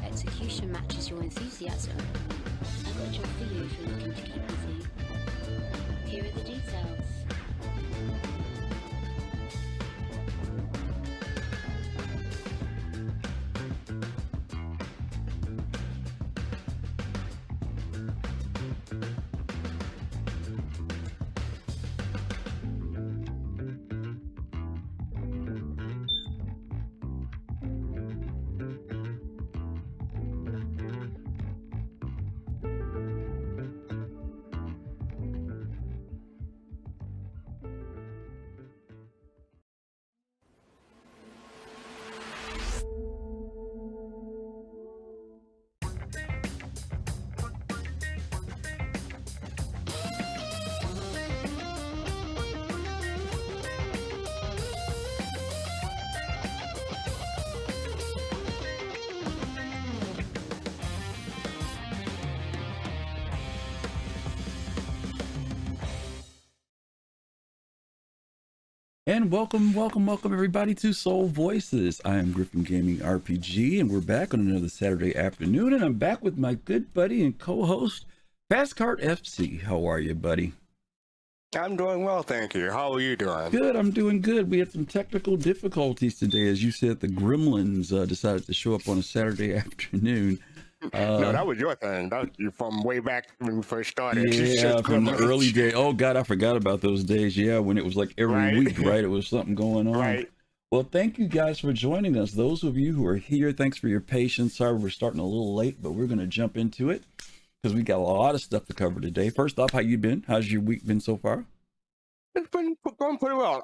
execution matches your enthusiasm, I got a job for you if you're looking to keep busy. Here are the details. And welcome everybody to Soul Voices. I am Griffin Gaming RPG, and we're back on another Saturday afternoon, and I'm back with my good buddy and co-host, Fastcart FC. How are you, buddy? I'm doing well, thank you. How are you doing? Good, I'm doing good. We had some technical difficulties today. As you said, the gremlins decided to show up on a Saturday afternoon. No, that was your thing. That was from way back when we first started. Yeah, from the early day. Oh God, I forgot about those days. Yeah, when it was like every week, right? It was something going on. Right. Well, thank you guys for joining us. Those of you who are here, thanks for your patience. Sorry we're starting a little late, but we're going to jump into it because we got a lot of stuff to cover today. First off, how you been? How's your week been so far? It's been going pretty well.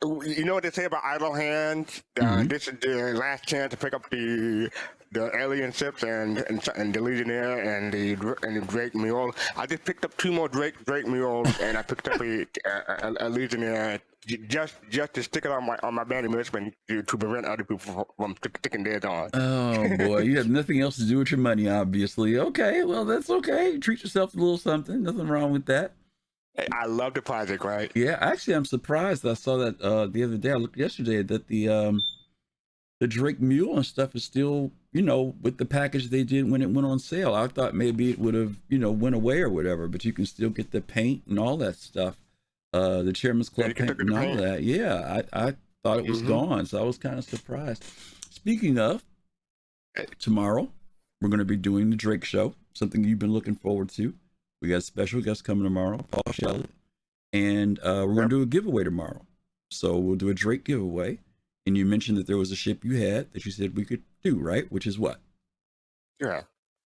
You know what they say about idle hands? This is the last chance to pick up the alien ships and the Legionnaire and the Drake Mule. I just picked up 2 more Drake Mules, and I picked up a Legionnaire just to stick it on my bandit mission to prevent other people from sticking theirs on. Oh boy, you have nothing else to do with your money, obviously. Okay, well that's okay. Treat yourself to a little something. Nothing wrong with that. I love the project, right? Yeah, actually, I'm surprised. I saw that the other day. I looked yesterday that the Drake Mule and stuff is still, with the package they did when it went on sale. I thought maybe it would have, went away or whatever, but you can still get the paint and all that stuff. The Chairman's Club paint and all that. Yeah, I thought it was gone, so I was kind of surprised. Speaking of, tomorrow we're going to be doing the Drake show, something you've been looking forward to. We got a special guest coming tomorrow, Paul Shelley, and we're going to do a giveaway tomorrow. So we'll do a Drake giveaway. And you mentioned that there was a ship you had that you said we could do, right? Which is what? Yeah,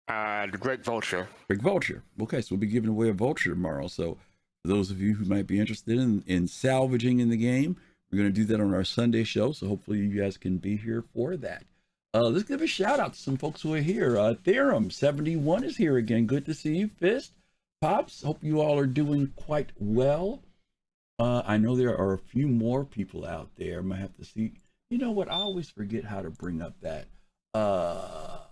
the Drake Vulture. Drake Vulture. Okay, so we'll be giving away a Vulture tomorrow. So for those of you who might be interested in salvaging in the game, we're going to do that on our Sunday show. So hopefully you guys can be here for that. Let's give a shout out to some folks who are here. Theorem71 is here again. Good to see you, Fist. Pops, hope you all are doing quite well. I know there are a few more people out there. I might have to see. You know what? I always forget how to bring up that. Oh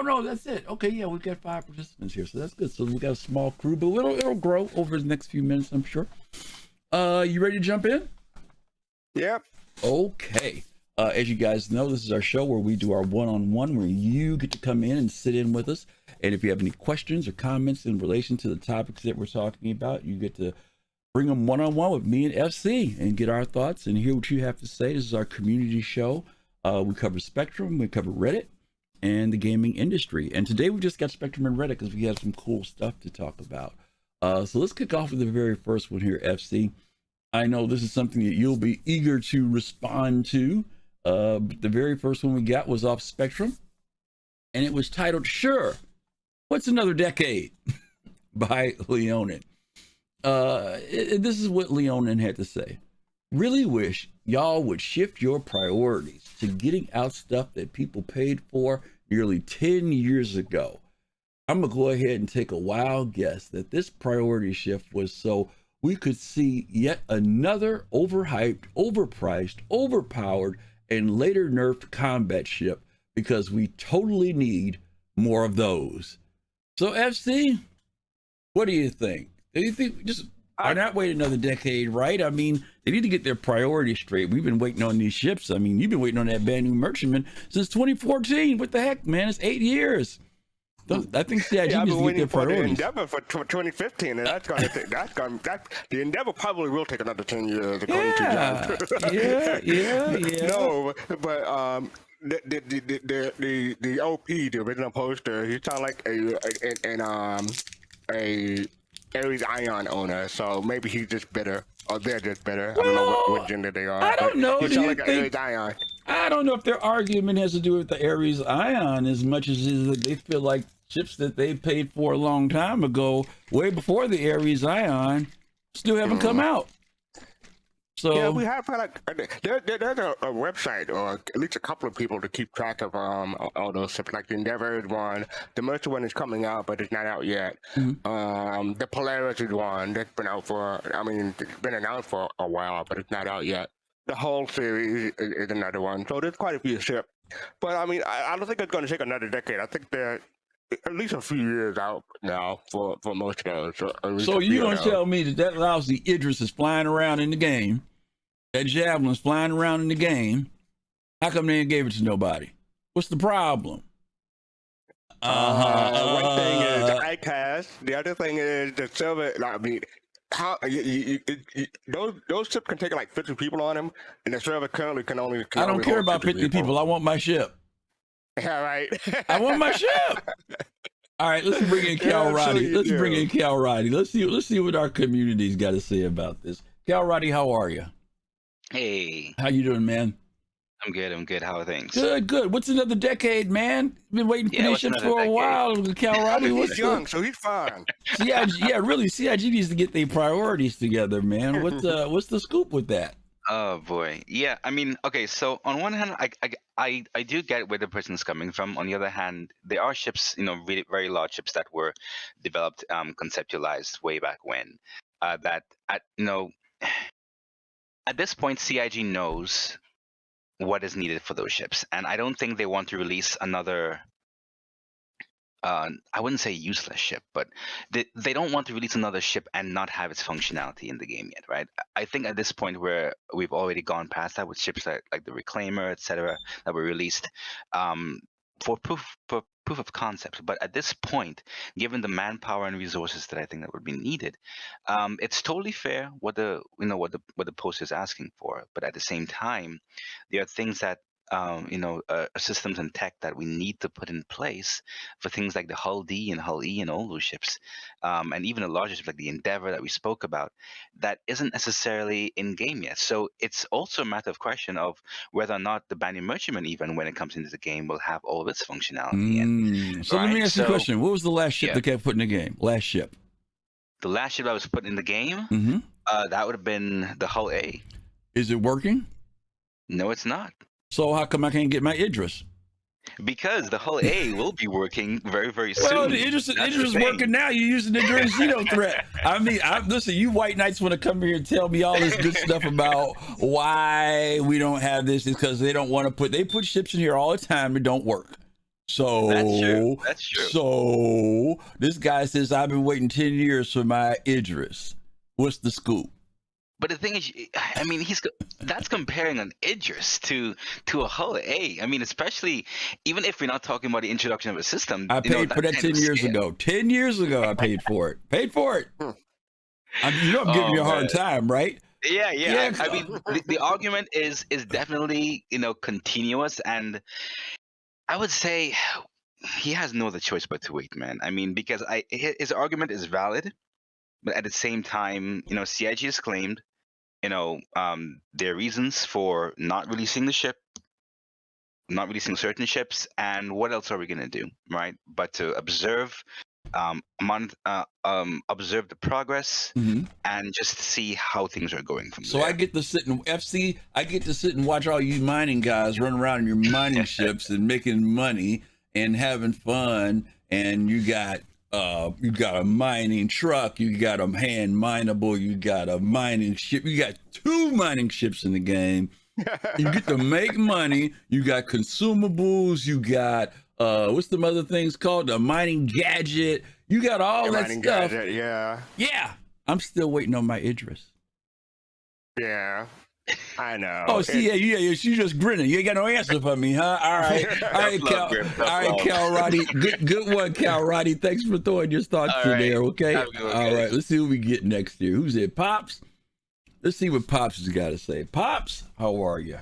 no, that's it. Okay, yeah, we've got 5 participants here, so that's good. So we got a small crew, but it'll grow over the next few minutes, I'm sure. You ready to jump in? Yep. Okay. As you guys know, this is our show where we do our one-on-one, where you get to come in and sit in with us. And if you have any questions or comments in relation to the topics that we're talking about, you get to bring them one-on-one with me and FC and get our thoughts and hear what you have to say. This is our community show. We cover Spectrum, we cover Reddit, and the gaming industry. And today we just got Spectrum and Reddit because we have some cool stuff to talk about. So let's kick off with the very first one here, FC. I know this is something that you'll be eager to respond to. But the very first one we got was off Spectrum, and it was titled, Sure, What's Another Decade? by Leonin. This is what Leonin had to say. Really wish y'all would shift your priorities to getting out stuff that people paid for nearly 10 years ago. I'm going to go ahead and take a wild guess that this priority shift was so we could see yet another overhyped, overpriced, overpowered, and later nerfed combat ship because we totally need more of those. So FC, what do you think? Do you think just why not wait another decade, right? I mean, They need to get their priorities straight. We've been waiting on these ships. I mean, you've been waiting on that brand new merchantman since 2014. What the heck, man? It's 8 years. I think CIG needs to get their priorities. The Endeavor for 2015, and that's going to take. The Endeavor probably will take another 10 years. According to Yeah. No, but the OP, the original poster, he sounds like a Ares Ion owner, so maybe he's just bitter, or they're just bitter. I don't know what gender they are. I don't know. He sounds like an Ares Ion. I don't know if their argument has to do with the Ares Ion as much as is that they feel like ships that they paid for a long time ago, way before the Ares Ion, still haven't come out. So yeah, we have like there's a website, or at least a couple of people to keep track of all those ships. Like the Endeavor is one, the Mercer one is coming out, but it's not out yet. The Polaris is one that's been out for, it's been announced for a while, but it's not out yet. The whole series is another one, so there's quite a few ships. But I don't think it's going to take another decade. I think they're at least a few years out now for most of those. So you're going to tell me that lousy Idris is flying around in the game, that Javelin's flying around in the game, how come they didn't give it to nobody? What's the problem? One thing is the ICAS. The other thing is the server. How those ships can take like 50 people on them, and the server currently can only. I don't care about 50 people. I want my ship. Yeah, right. I want my ship. All right, let's bring in Cal Roddy. Let's see what our community's got to say about this. Cal Roddy, how are you? Hey. How you doing, man? I'm good. How are things? Good. What's another decade, man? Been waiting for these ships for a while. Cal Roddy, he's young, so he's fine. CIG needs to get their priorities together, man. What's the scoop with that? Oh boy, yeah. Okay. So on one hand, I do get where the person's coming from. On the other hand, there are ships, really very large ships that were developed, conceptualized way back when. That at this point, CIG knows what is needed for those ships, and I don't think they want to release another. I wouldn't say useless ship, but they don't want to release another ship and not have its functionality in the game yet, right? I think at this point where we've already gone past that with ships like the Reclaimer, etc., that were released for proof of concept. But at this point, given the manpower and resources that I think that would be needed, it's totally fair what the post is asking for. But at the same time, there are things that systems and tech that we need to put in place for things like the Hull D and Hull E and all those ships, and even a larger ship like the Endeavor that we spoke about, that isn't necessarily in game yet. So it's also a matter of question of whether or not the Banner Merchantman, even when it comes into the game, will have all of its functionality. So let me ask you a question. What was the last ship that kept put in the game? Last ship. The last ship that was put in the game? That would have been the Hull A. Is it working? No, it's not. So how come I can't get my Idris? Because the Hull A will be working very, very soon. Well, the Idris is working now. You're using the during Zeno threat. Listen, you white knights want to come here and tell me all this good stuff about why we don't have this. It's because they don't want to they put ships in here all the time that don't work. So that's true. So this guy says, I've been waiting 10 years for my Idris. What's the scoop? But the thing is, that's comparing an Idris to a Hull A. Especially even if we're not talking about the introduction of a system. I paid for that 10 years ago. 10 years ago, I paid for it. I'm giving you a hard time, right? Yeah. The argument is definitely continuous, and I would say he has no other choice but to wait, man. Because his argument is valid. But at the same time, CIG has claimed, their reasons for not releasing the ship, not releasing certain ships, and what else are we gonna do, right? But to observe, observe the progress, and just see how things are going from there. So I get to sit in FC. I get to sit and watch all you mining guys run around in your mining ships and making money and having fun, and you got a mining truck, you got a hand mineable, you got a mining ship, you got 2 mining ships in the game. You get to make money, you got consumables, you got what's the other things called? The mining gadget. You got all that stuff. Gadget, yeah. I'm still waiting on my Idris. Yeah, I know. Oh, see, yeah, she's just grinning. You ain't got no answer for me, huh? All right, Cal Roddy. Good one, Cal Roddy. Thanks for throwing your thoughts in there, okay? All right, let's see who we get next here. Who's it? Pops? Let's see what Pops has got to say. Pops, how are you?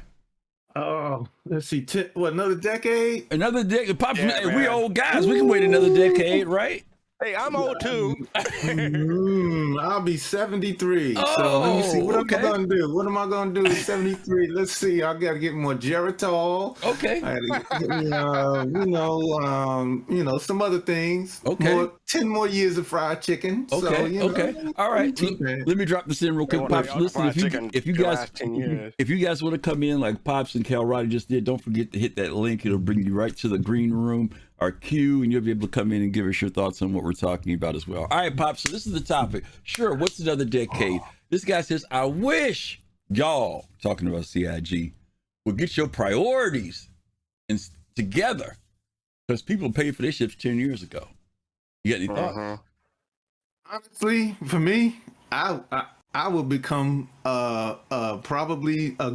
Oh, let's see. Another decade? Another decade. Pops, Yeah, we old guys. We can wait another decade, right? Hey, I'm old too. I'll be 73. Oh, so let me see. What am okay. I gonna do? What am I gonna do at 73? Let's see. I gotta get more Geritol. Okay. I gotta get, some other things. Okay. 10 more years of fried chicken. Okay. So, Okay. All right. Let me drop this in real quick. Pops, listen. If you guys want to come in like Pops and Cal Roddy just did, don't forget to hit that link. It'll bring you right to the green room, our queue, and you'll be able to come in and give us your thoughts on what we're talking about as well. All right, Pops. So this is the topic. Sure. What's another decade? This guy says, I wish y'all, talking about CIG, would get your priorities together, because people paid for their ships 10 years ago. You got any thoughts? Honestly, for me, I will become probably a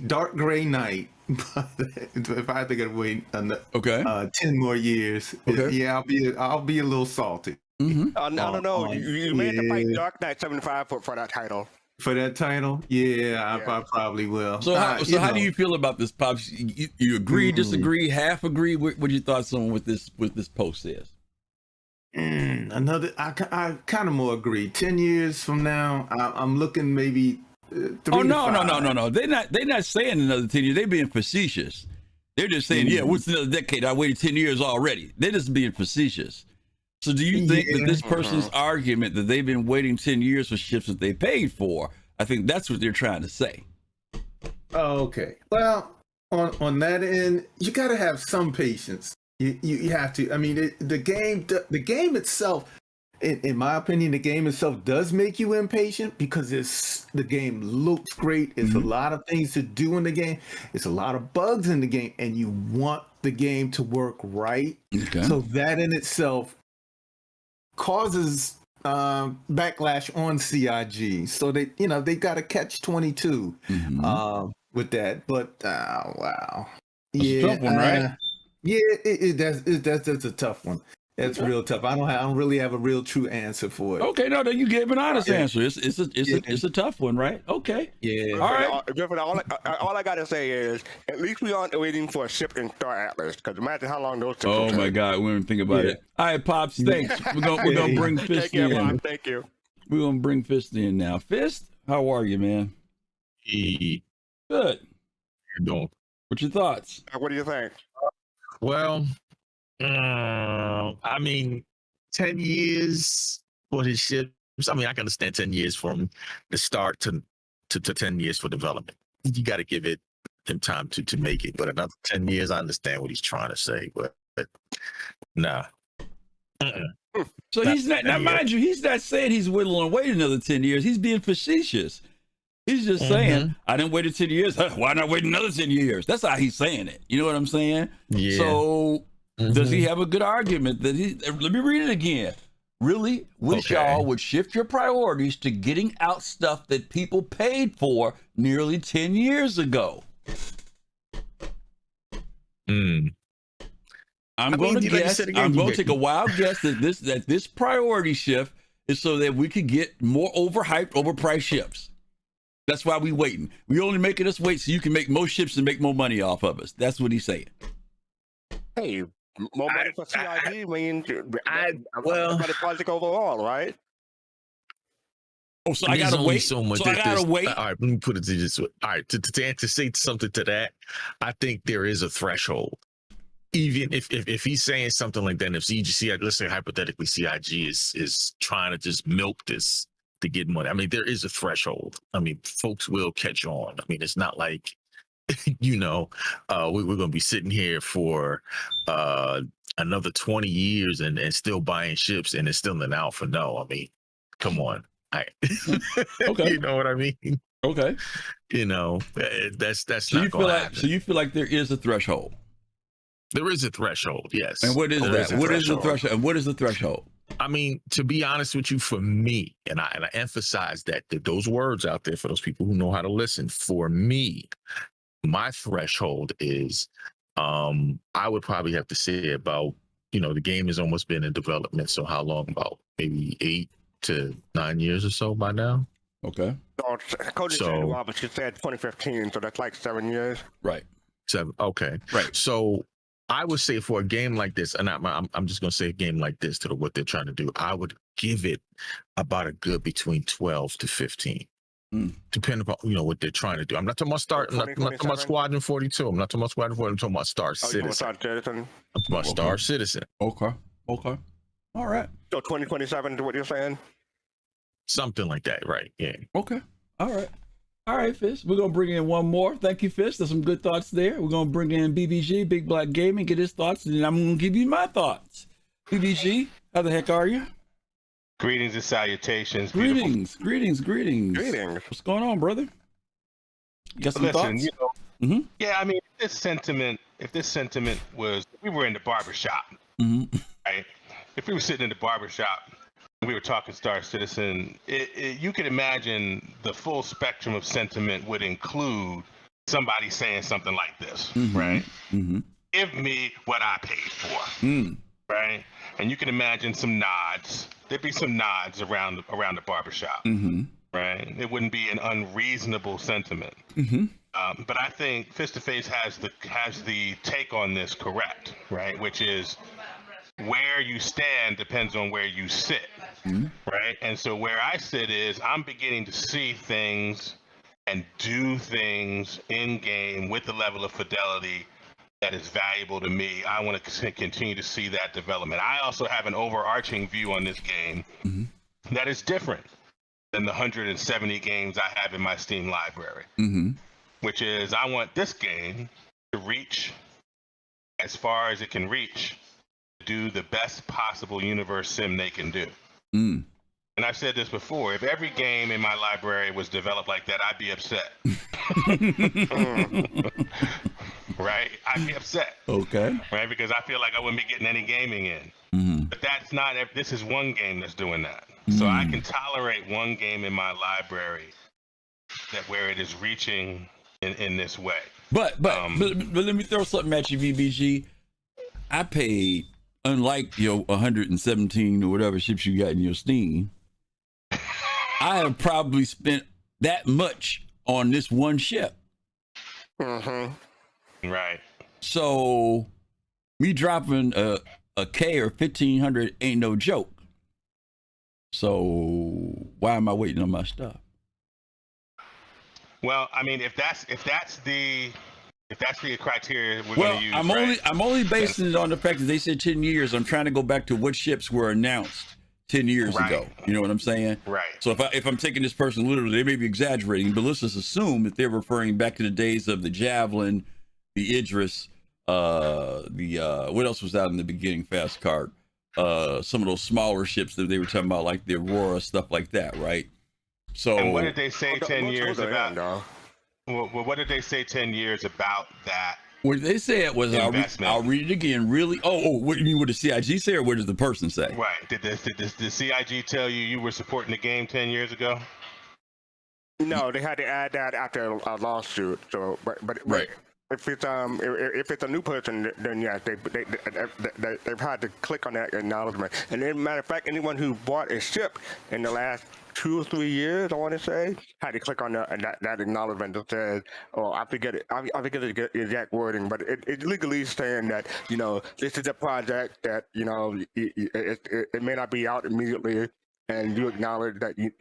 dark gray knight. If I think I'd wait 10 more years, yeah, I'll be a little salty. Mm-hmm. I don't know. You may have to fight Dark Knight 75 for that title. For that title, I probably will. So how do you feel about this, Pops? You agree, disagree, half agree? What are your thoughts on what this post says? I kind of more agree. 10 years from now, I'm looking maybe 3 Oh to no, 5. no. They're not saying another 10 years. They're being facetious. They're just saying, yeah, what's another decade? I waited 10 years already. They're just being facetious. So do you think that this person's argument that they've been waiting 10 years for ships that they paid for, I think that's what they're trying to say. Oh, okay. Well, on that end, you got to have some patience. You have to. I mean, the game itself, in my opinion, the game itself does make you impatient because the game looks great. It's a lot of things to do in the game. It's a lot of bugs in the game, and you want the game to work right. Okay. So that in itself causes backlash on CIG. So they got to catch 22 with that. But wow, that's a tough one, right? That's a tough one. That's real tough. I don't really have a real true answer for it. Okay, no, you gave an honest answer. It's a tough one, right? Okay. Yeah. All right. All I gotta say is, at least we aren't waiting for a ship in Star Atlas. Because imagine how long those ships. Oh my God, we didn't think about it. All right, Pops, thanks. We're gonna bring Fist in. Bob. Thank you. We're gonna bring Fist in now. Fist, how are you, man? Good. What's your thoughts? What do you think? Well, I mean, 10 years for his ships. I mean, I can understand 10 years from the start to 10 years for development. You got to give them time to make it. But another 10 years, I understand what he's trying to say. But nah. So he's not. Now, mind you, he's not saying he's willing to wait another 10 years. He's being facetious. He's just saying, I didn't wait 10 years. Why not wait another 10 years? That's how he's saying it. You know what I'm saying? Yeah. So does he have a good argument that let me read it again. Really wish y'all would shift your priorities to getting out stuff that people paid for nearly 10 years ago. I'm going to guess. I'm going to take a wild guess that this priority shift is so that we could get more overhyped, overpriced ships. That's why we waiting. We only making us wait so you can make more ships and make more money off of us. That's what he's saying. Hey, more money for CIG means well, project overall, right? Oh, so I gotta wait. So much. So I gotta wait. All right, let me put it this way. All right, to say something to that, I think there is a threshold. Even if he's saying something like that, and if CIG, let's say hypothetically, CIG is trying to just milk this to get money. I mean, there is a threshold. I mean, folks will catch on. I mean, it's not like, we're going to be sitting here for another 20 years and still buying ships and it's still an alpha. No, I mean, come on. Okay. You know what I mean? Okay. That's so not going to happen. So you feel like there is a threshold? There is a threshold, yes. And what is that? What is the threshold? And what is the threshold? I mean, to be honest with you, for me, and I emphasize that those words out there for those people who know how to listen. For me, my threshold is, I would probably have to say about, the game has almost been in development. So how long? About maybe 8 to 9 years or so by now. Okay. So, Cody said a while, but she said 2015, so that's like 7 years. Right. 7. Okay. Right. So I would say for a game like this, and I'm just going to say a game like this to what they're trying to do, I would give it about a good between 12 to 15. Depending upon what they're trying to do. I'm not talking about I'm not talking about Squadron 42. I'm not talking about Squadron 42. I'm talking about Star Citizen. I'm talking about Star Citizen. Okay. All right. So 2027 is what you're saying? Something like that, right? Yeah. Okay. All right, Fist. We're gonna bring in one more. Thank you, Fist. There's some good thoughts there. We're gonna bring in BBG, Big Black Gaming, get his thoughts, and then I'm gonna give you my thoughts. BBG, how the heck are you? Greetings and salutations. Greetings. What's going on, brother? You got some thoughts? Yeah, I mean, if this sentiment was, we were in the barbershop, right? If we were sitting in the barbershop and we were talking Star Citizen, you could imagine the full spectrum of sentiment would include somebody saying something like this, right? Give me what I paid for, right? And you can imagine some nods. There'd be some nods around the barbershop, right? It wouldn't be an unreasonable sentiment. But I think Fist to Face has the take on this correct, right? Which is where you stand depends on where you sit, right? And so where I sit is I'm beginning to see things and do things in game with the level of fidelity that is valuable to me. I want to continue to see that development. I also have an overarching view on this game that is different than the 170 games I have in my Steam library, which is I want this game to reach as far as it can reach, to do the best possible universe sim they can do. And I've said this before, if every game in my library was developed like that, I'd be upset. Right? I'd be upset. Okay. Right? Because I feel like I wouldn't be getting any gaming in. But that's not, this is one game that's doing that. So I can tolerate one game in my library where it is reaching in this way. But let me throw something at you, VBG. I paid, unlike your 117 or whatever ships you got in your Steam, I have probably spent that much on this one ship. Right. So me dropping a K or 1,500 ain't no joke. So why am I waiting on my stuff? Well, I mean, if that's the criteria we're going to use, I'm only basing it on the fact that they said 10 years. I'm trying to go back to what ships were announced 10 years ago. You know what I'm saying? Right. So if I'm taking this person literally, they may be exaggerating, but let's just assume that they're referring back to the days of the Javelin, the Idris, what else was out in the beginning? Fast Card. Some of those smaller ships that they were talking about, like the Aurora, stuff like that, right? So. And what did they say 10 years about? Well, what did they say 10 years about that? What they said was, I'll read it again. Really? Oh, what you mean? What did CIG say, or what did the person say? Right. Did the CIG tell you were supporting the game 10 years ago? No, they had to add that after a lawsuit. So, but right. If it's a new person, then yes, they've had to click on that acknowledgement. And as a matter of fact, anyone who bought a ship in the last 2 or 3 years, I want to say, had to click on that acknowledgement that says, oh, I forget the exact wording, but it legally is saying that, this is a project that, it may not be out immediately, and you acknowledge that you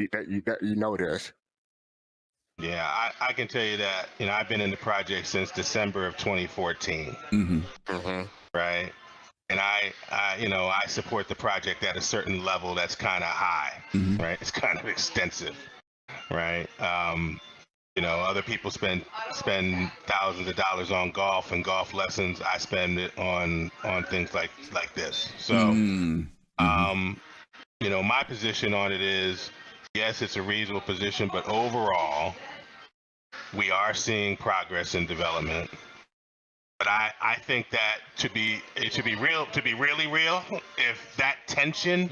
know this. Yeah, I can tell you that, I've been in the project since December of 2014. Right. And I support the project at a certain level that's kind of high, right? It's kind of extensive, right? Other people spend thousands of dollars on golf and golf lessons. I spend it on things like this. So, my position on it is, yes, it's a reasonable position, but overall, we are seeing progress in development. But I think that to be really real, if that tension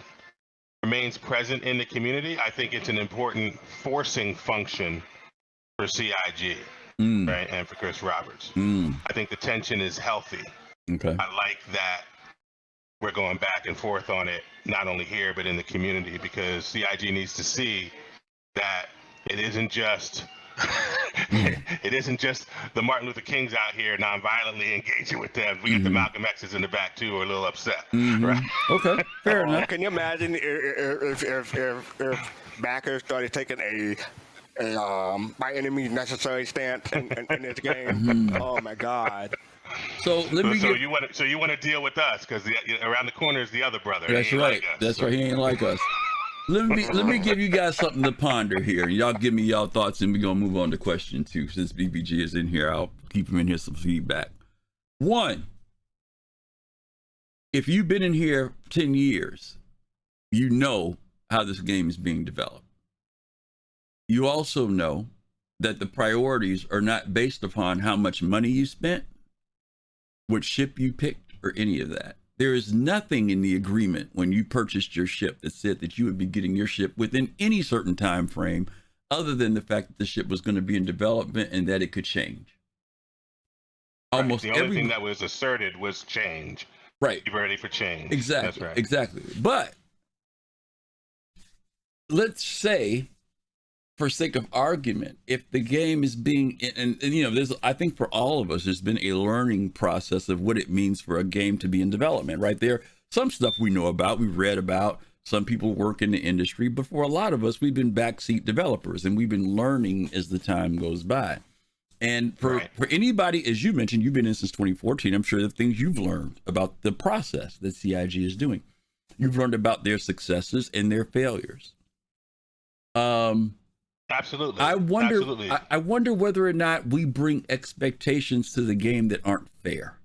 remains present in the community, I think it's an important forcing function for CIG, right, and for Chris Roberts. I think the tension is healthy. Okay. I like that we're going back and forth on it, not only here but in the community, because CIG needs to see that it isn't just the Martin Luther Kings out here non-violently engaging with them. We get the Malcolm X's in the back too, or a little upset, right? Okay, fair enough. Can you imagine if backers started taking a by any means necessary stance in this game? Oh my God! So let me. You want to deal with us because around the corner is the other brother. That's right. Like us, That's right. He ain't like us. Let me give you guys something to ponder here. Y'all give me y'all thoughts, and we're gonna move on to question 2. Since BBG is in here, I'll keep him in here some feedback. 1, if you've been in here 10 years, you know how this game is being developed. You also know that the priorities are not based upon how much money you spent, what ship you picked, or any of that. There is nothing in the agreement when you purchased your ship that said that you would be getting your ship within any certain time frame, other than the fact that the ship was going to be in development and that it could change. Almost the only thing that was asserted was change. Right. Be ready for change. Exactly. That's right. Exactly. But let's say, for sake of argument, if the game is being, and you know, there's, I think for all of us, there's been a learning process of what it means for a game to be in development, right? There, some stuff we know about, we've read about, some people work in the industry, but for a lot of us, we've been backseat developers and we've been learning as the time goes by. And for anybody, as you mentioned, you've been in since 2014, I'm sure the things you've learned about the process that CIG is doing. You've learned about their successes and their failures. Absolutely. I wonder. Absolutely. I wonder whether or not we bring expectations to the game that aren't fair.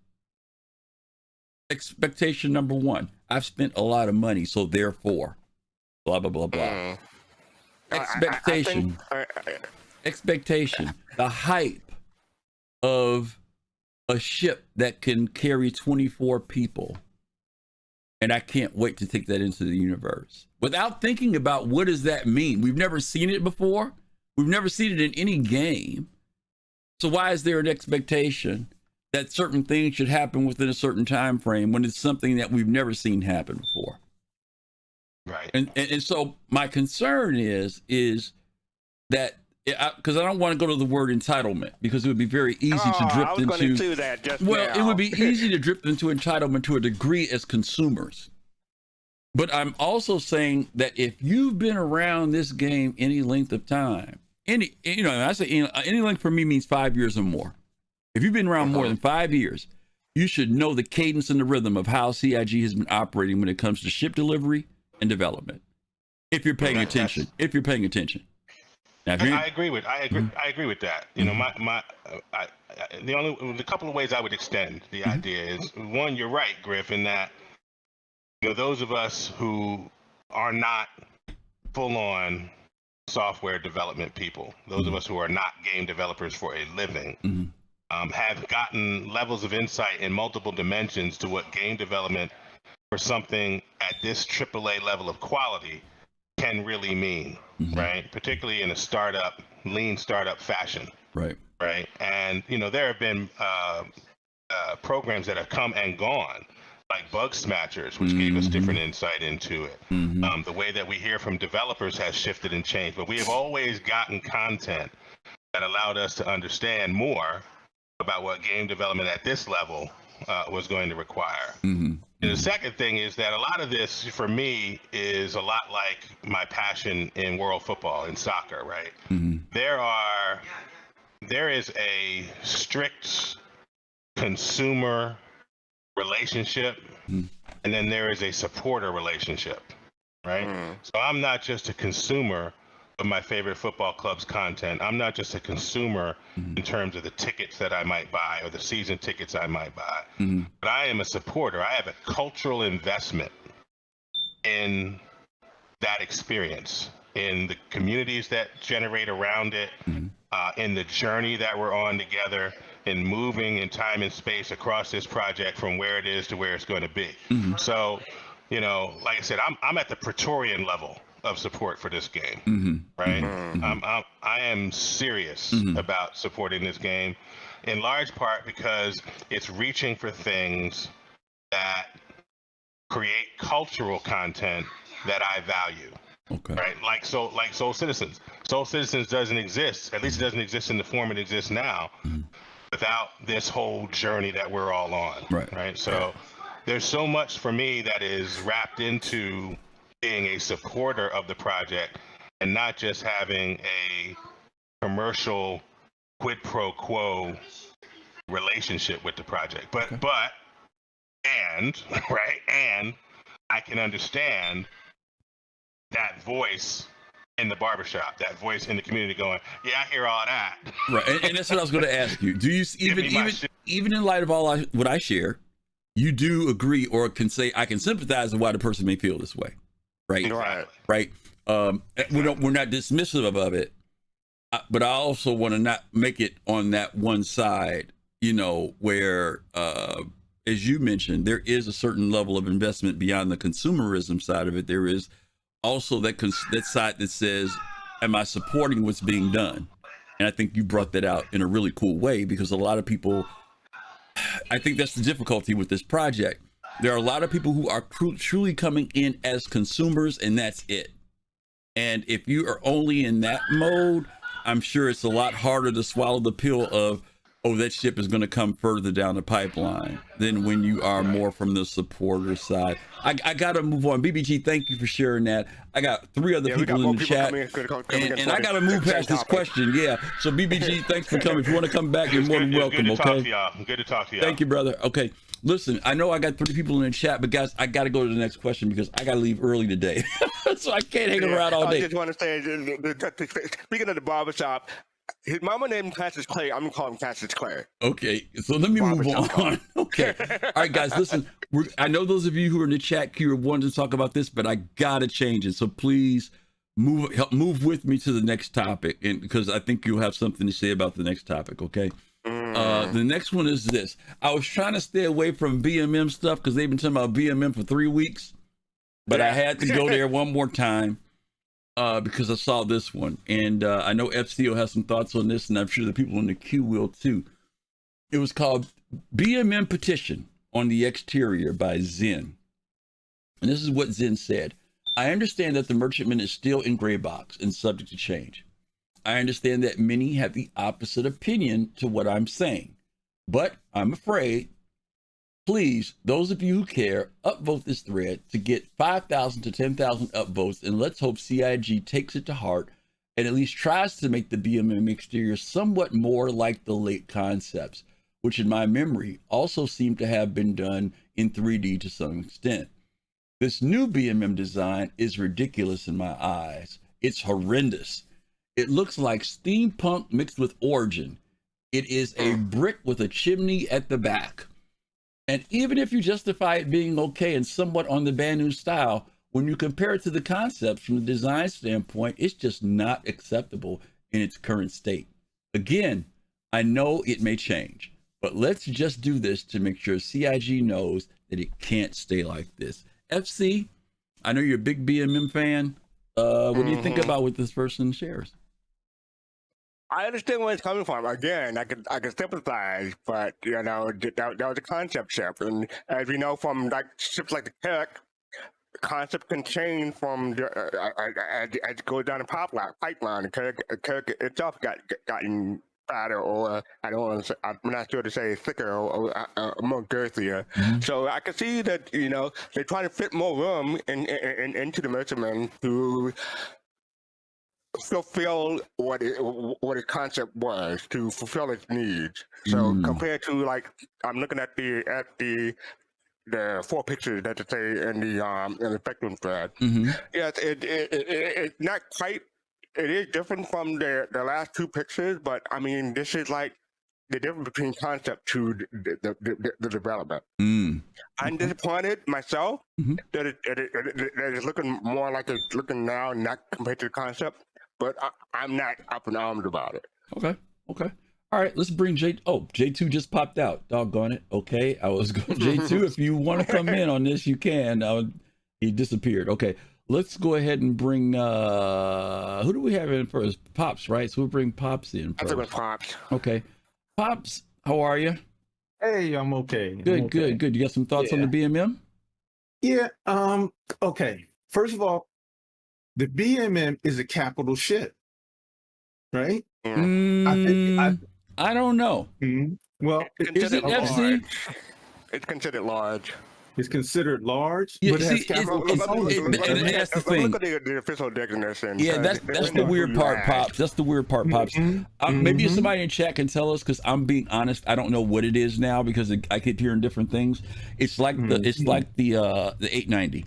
Expectation number 1: I've spent a lot of money, so therefore, blah blah blah blah. Expectation. Expectation. The hype of a ship that can carry 24 people, and I can't wait to take that into the universe. Without thinking about what does that mean? We've never seen it before. We've never seen it in any game. So why is there an expectation that certain things should happen within a certain time frame when it's something that we've never seen happen before? Right. And so my concern is that, because I don't want to go to the word entitlement, because it would be very easy to drift into that just well, now. it would be easy to drift into entitlement to a degree as consumers. But I'm also saying that if you've been around this game any length of time, I say any length for me means 5 years or more. If you've been around more than 5 years, you should know the cadence and the rhythm of how CIG has been operating when it comes to ship delivery and development. If you're paying attention. Now, I agree with that. You know, the couple of ways I would extend the idea is, one, you're right, Griff, in that, you know, those of us who are not full-on software development people, those of us who are not game developers for a living, have gotten levels of insight in multiple dimensions to what game development for something at this AAA level of quality can really mean, right? Particularly in a lean startup fashion. Right. And, you know, there have been programs that have come and gone, like Bug Smatchers, which gave us different insight into it. The way that we hear from developers has shifted and changed, but we have always gotten content that allowed us to understand more about what game development at this level was going to require. And the second thing is that a lot of this, for me, is a lot like my passion in world football, in soccer, right? There is a strict consumer relationship, and then there is a supporter relationship, right? So I'm not just a consumer of my favorite football club's content. I'm not just a consumer in terms of the tickets that I might buy or the season tickets I might buy, but I am a supporter. I have a cultural investment in that experience, in the communities that generate around it, in the journey that we're on together, in moving in time and space across this project from where it is to where it's going to be. So you know, like I said, I'm at the Praetorian level of support for this game, Mm-hmm. right? Mm-hmm. I am serious about supporting this game, in large part because it's reaching for things that create cultural content that I value. Okay. Right, like Soul Citizens. Soul Citizens doesn't exist. At least it doesn't exist in the form it exists now, without this whole journey that we're all on. Right. So there's so much for me that is wrapped into being a supporter of the project, and not just having a commercial quid pro quo relationship with the project. But and I can understand that voice in the barbershop, that voice in the community going, yeah, I hear all that. Right, and that's what I was going to ask you. Do you even in light of all what I share, you do agree or can say I can sympathize with why the person may feel this way, right? Right. We're not dismissive of it, but I also want to not make it on that one side, you know, where as you mentioned, there is a certain level of investment beyond the consumerism side of it. There is also that side that says, am I supporting what's being done? And I think you brought that out in a really cool way, because a lot of people, I think that's the difficulty with this project. There are a lot of people who are truly coming in as consumers, and that's it. And if you are only in that mode, I'm sure it's a lot harder to swallow the pill of, oh, that ship is going to come further down the pipeline than when you are more from the supporter side. I got to move on. BBG, thank you for sharing that. I got 3 other people in the chat, and I got to move past this question. Yeah. So BBG, thanks for coming. If you want to come back, you're more than welcome. Good to talk to y'all. Good to talk to y'all. Thank you, brother. Okay. Listen, I know I got 3 people in the chat, but guys, I got to go to the next question because I got to leave early today. So I can't hang around all day. I just want to say, speaking of the barbershop, his mama named Cassius Clay. I'm gonna call him Cassius Clay. Okay, so let me move on. Okay, all right, guys, listen. I know those of you who are in the chat queue are wanting to talk about this, but I gotta change it. So please move with me to the next topic, and because I think you'll have something to say about the next topic. Okay. The next one is this. I was trying to stay away from BMM stuff because they've been talking about BMM for 3 weeks, but I had to go there one more time. Because I saw this one, and I know FCO has some thoughts on this, and I'm sure the people in the queue will too. It was called BMM Petition on the Exterior by Zen. And this is what Zen said. I understand that the merchantman is still in gray box and subject to change. I understand that many have the opposite opinion to what I'm saying, but I'm afraid, please, those of you who care, upvote this thread to get 5,000 to 10,000 upvotes, and let's hope CIG takes it to heart and at least tries to make the BMM exterior somewhat more like the late concepts, which in my memory also seem to have been done in 3D to some extent. This new BMM design is ridiculous in my eyes. It's horrendous. It looks like steampunk mixed with Origin. It is a brick with a chimney at the back. And even if you justify it being okay and somewhat on the Banu style, when you compare it to the concepts from the design standpoint, it's just not acceptable in its current state. Again, I know it may change, but let's just do this to make sure CIG knows that it can't stay like this. FC, I know you're a big BMM fan. What do you think about what this person shares? I understand where it's coming from. Again, I could sympathize, but you know that was a concept ship, and as we know from like ships like the Kirk, the concept can change from as it goes down the pipeline. The Kirk itself gotten fatter, or I'm not sure to say thicker or more girthier. So I can see that they're trying to fit more room into the merchantman to fulfill what its concept was, to fulfill its needs. So compared to like I'm looking at the 4 pictures that they say in the spectrum thread. Yes, it's not quite. It is different from the last 2 pictures, but I mean this is like the difference between concept to the development. I'm disappointed myself that it's looking more like it's looking now, not compared to the concept. But I'm not up in arms about it. Okay. All right, let's bring J2 just popped out. Doggone it. Okay, I was going J2. If you want to come in on this, you can. He disappeared. Okay, let's go ahead and bring who do we have in first? Pops, right? So we'll bring Pops in I first. think it was Pops. Okay, Pops, how are you? Hey, I'm okay. Good, good, good. You got some thoughts on the BMM? Yeah. Okay. First of all, the BMM is a capital ship, right? I don't know. Well, Is it FC? It's considered large. It's considered large, Yeah, but it has see, capital and that's the thing. Look at the official definition. Yeah, that's the weird part, Pops. That's the weird part, Pops. Maybe somebody in chat can tell us, because I'm being honest, I don't know what it is now, because I keep hearing different things. It's like the 890.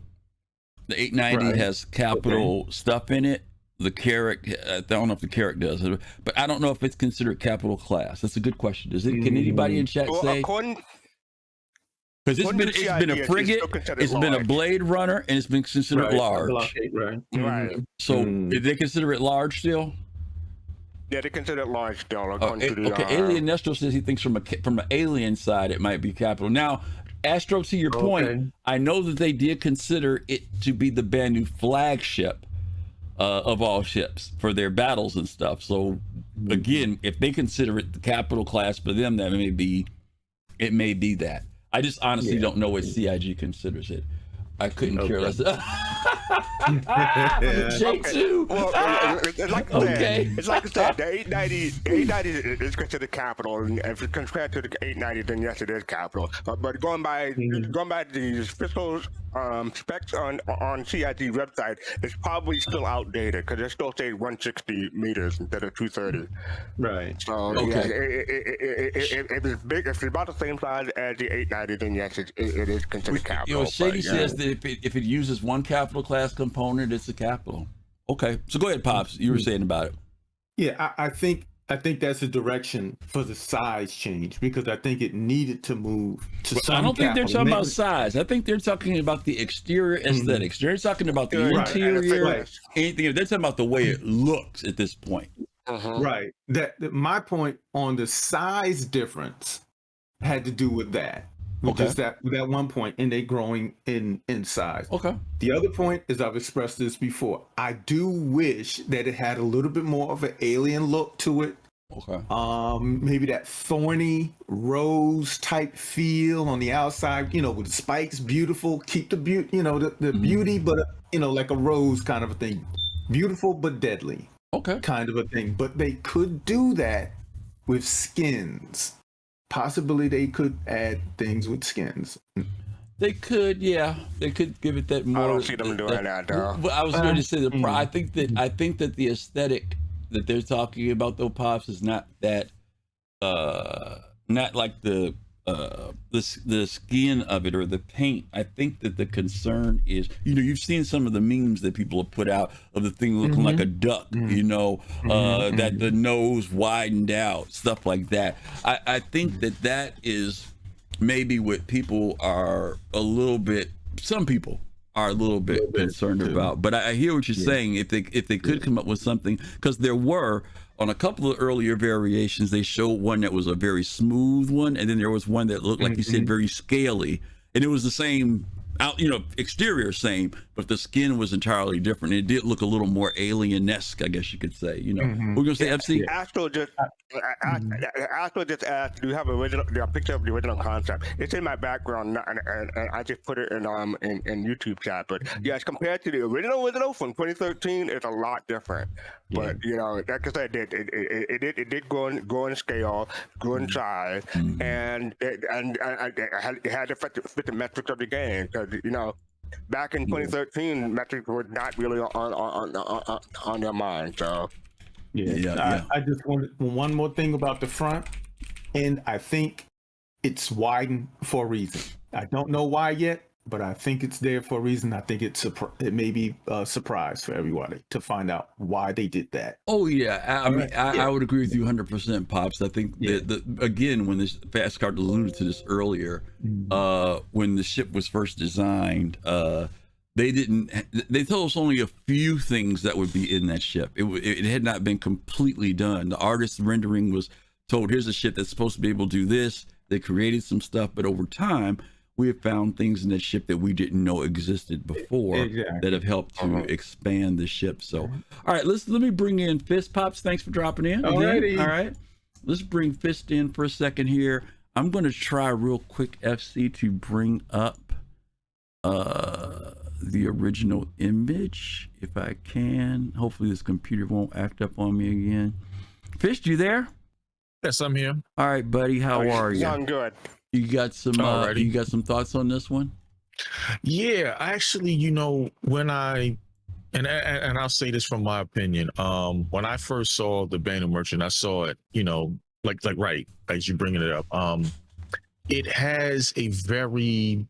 The 890 has capital stuff in it. The Carrack, I don't know if the Carrack does, but I don't know if it's considered capital class. That's a good question. Is it? Can anybody in chat say? Because it's been a frigate, it's been a Blade Runner, and it's been considered large. Right. So they consider it large still? Yeah, they consider it large still. Okay, Alien Nestro says he thinks from an alien side it might be capital. Now, Astro, to your point, I know that they did consider it to be the Banu flagship of all ships for their battles and stuff. So again, if they consider it the capital class for them, that it may be that. I just honestly don't know what CIG considers it. I couldn't care less. J2. Well, it's like I said, the 890 is considered capital, and if it's compared to the 890, then yes, it is capital. But going by the official specs on CIG website, it's probably still outdated because it still says 160 meters instead of 230. Right. So yeah, if it's big, if it's about the same size as the 890, then yes, it is considered capital. Shady says that if it uses one capital class component, it's a capital. Okay, so go ahead, Pops. You were saying about it. Yeah, I think that's a direction for the size change, because I think it needed to move to some. I don't think they're talking about size. I think they're talking about the exterior aesthetics. They're talking about the interior, anything. They're talking about the way it looks at this point. Right. That my point on the size difference had to do with that. Just that one point, and they growing in size. Okay. The other point is, I've expressed this before, I do wish that it had a little bit more of an alien look to it. Okay. Maybe that thorny rose type feel on the outside, with the spikes, beautiful. Keep the beauty, the beauty, but like a rose kind of a thing. Beautiful but deadly. Okay. Kind of a thing. But they could do that with skins. Possibly they could add things with skins. They could, yeah. They could give it that more. I don't see them doing that, though. But I was going to say I think that the aesthetic that they're talking about, though, Pops, is not that, not like the skin of it or the paint. I think that the concern is, you've seen some of the memes that people have put out of the thing looking like a duck, that the nose widened out, stuff like that. I think that is maybe what people are some people are a little bit concerned about. But I hear what you're saying. If they could come up with something, because there were, on a couple of earlier variations, they showed one that was a very smooth one, and then there was one that looked like you said very scaly, and it was the same exterior same, but the skin was entirely different. It did look a little more alien-esque, I guess you could say. We're gonna say FC. Astro just asked, do you have a picture of the original concept? It's in my background, and I just put it in YouTube chat. But yes, compared to the original from 2013, it's a lot different. But like I said, it did grow in scale, grow in size, and it had to fit the metrics of the game. Because back in 2013, metrics were not really on their mind. So. I just wanted one more thing about the front, and I think it's widened for a reason. I don't know why yet, but I think it's there for a reason. I think it may be a surprise for everybody to find out why they did that. Oh yeah, I would agree with you 100%, Pops. I think that again, when this Fast Card alluded to this earlier, when the ship was first designed, they told us only a few things that would be in that ship. It had not been completely done. The artist's rendering was told, here's a ship that's supposed to be able to do this. They created some stuff, but over time, we have found things in that ship that we didn't know existed before that have helped to expand the ship. So, all right, let me bring in Fist Pops. Thanks for dropping in. Alrighty. All right, let's bring Fist in for a second here. I'm going to try real quick, FC, to bring up the original image if I can. Hopefully this computer won't act up on me again. Fist, you there? Yes, I'm here. All right, buddy. How are you? I'm good. You got some thoughts on this one? Yeah, actually, you know, when and I'll say this from my opinion. When I first saw the Band of Merchant, I saw it, you know, like right as you bringing it up. It has a very,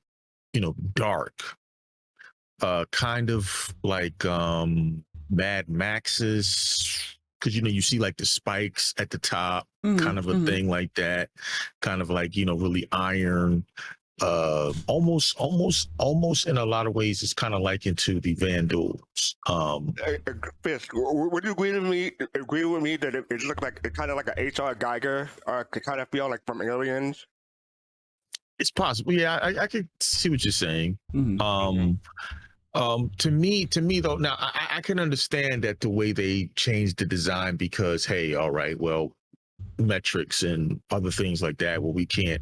you know, dark, kind of like Mad Max's, because you know you see like the spikes at the top, kind of a thing like that, kind of like, you know, really iron, almost in a lot of ways it's kind of like into the Vandals. Fisk, would you agree with me that it looked like it kind of like an HR Geiger, or it kind of feel like from Aliens? It's possible. Yeah, I could see what you're saying. To me though, now I can understand that the way they changed the design, because hey, all right, well, metrics and other things like that, well, we can't,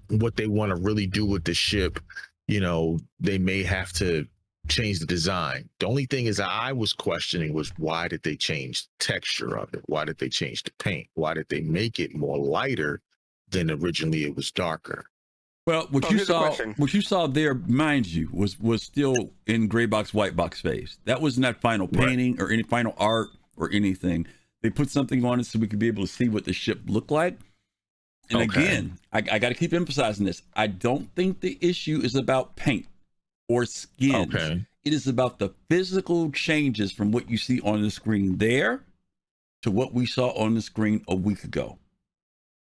what they want to really do with the ship, you know, they may have to change the design. The only thing is I was questioning was, why did they change the texture of it? Why did they change the paint? Why did they make it more lighter than originally it was darker? Well, what you saw there, mind you, was still in gray box, white box phase. That was not final painting or any final art or anything. They put something on it so we could be able to see what the ship looked like. And again, I got to keep emphasizing this. I don't think the issue is about paint or skins. It is about the physical changes from what you see on the screen there to what we saw on the screen a week ago,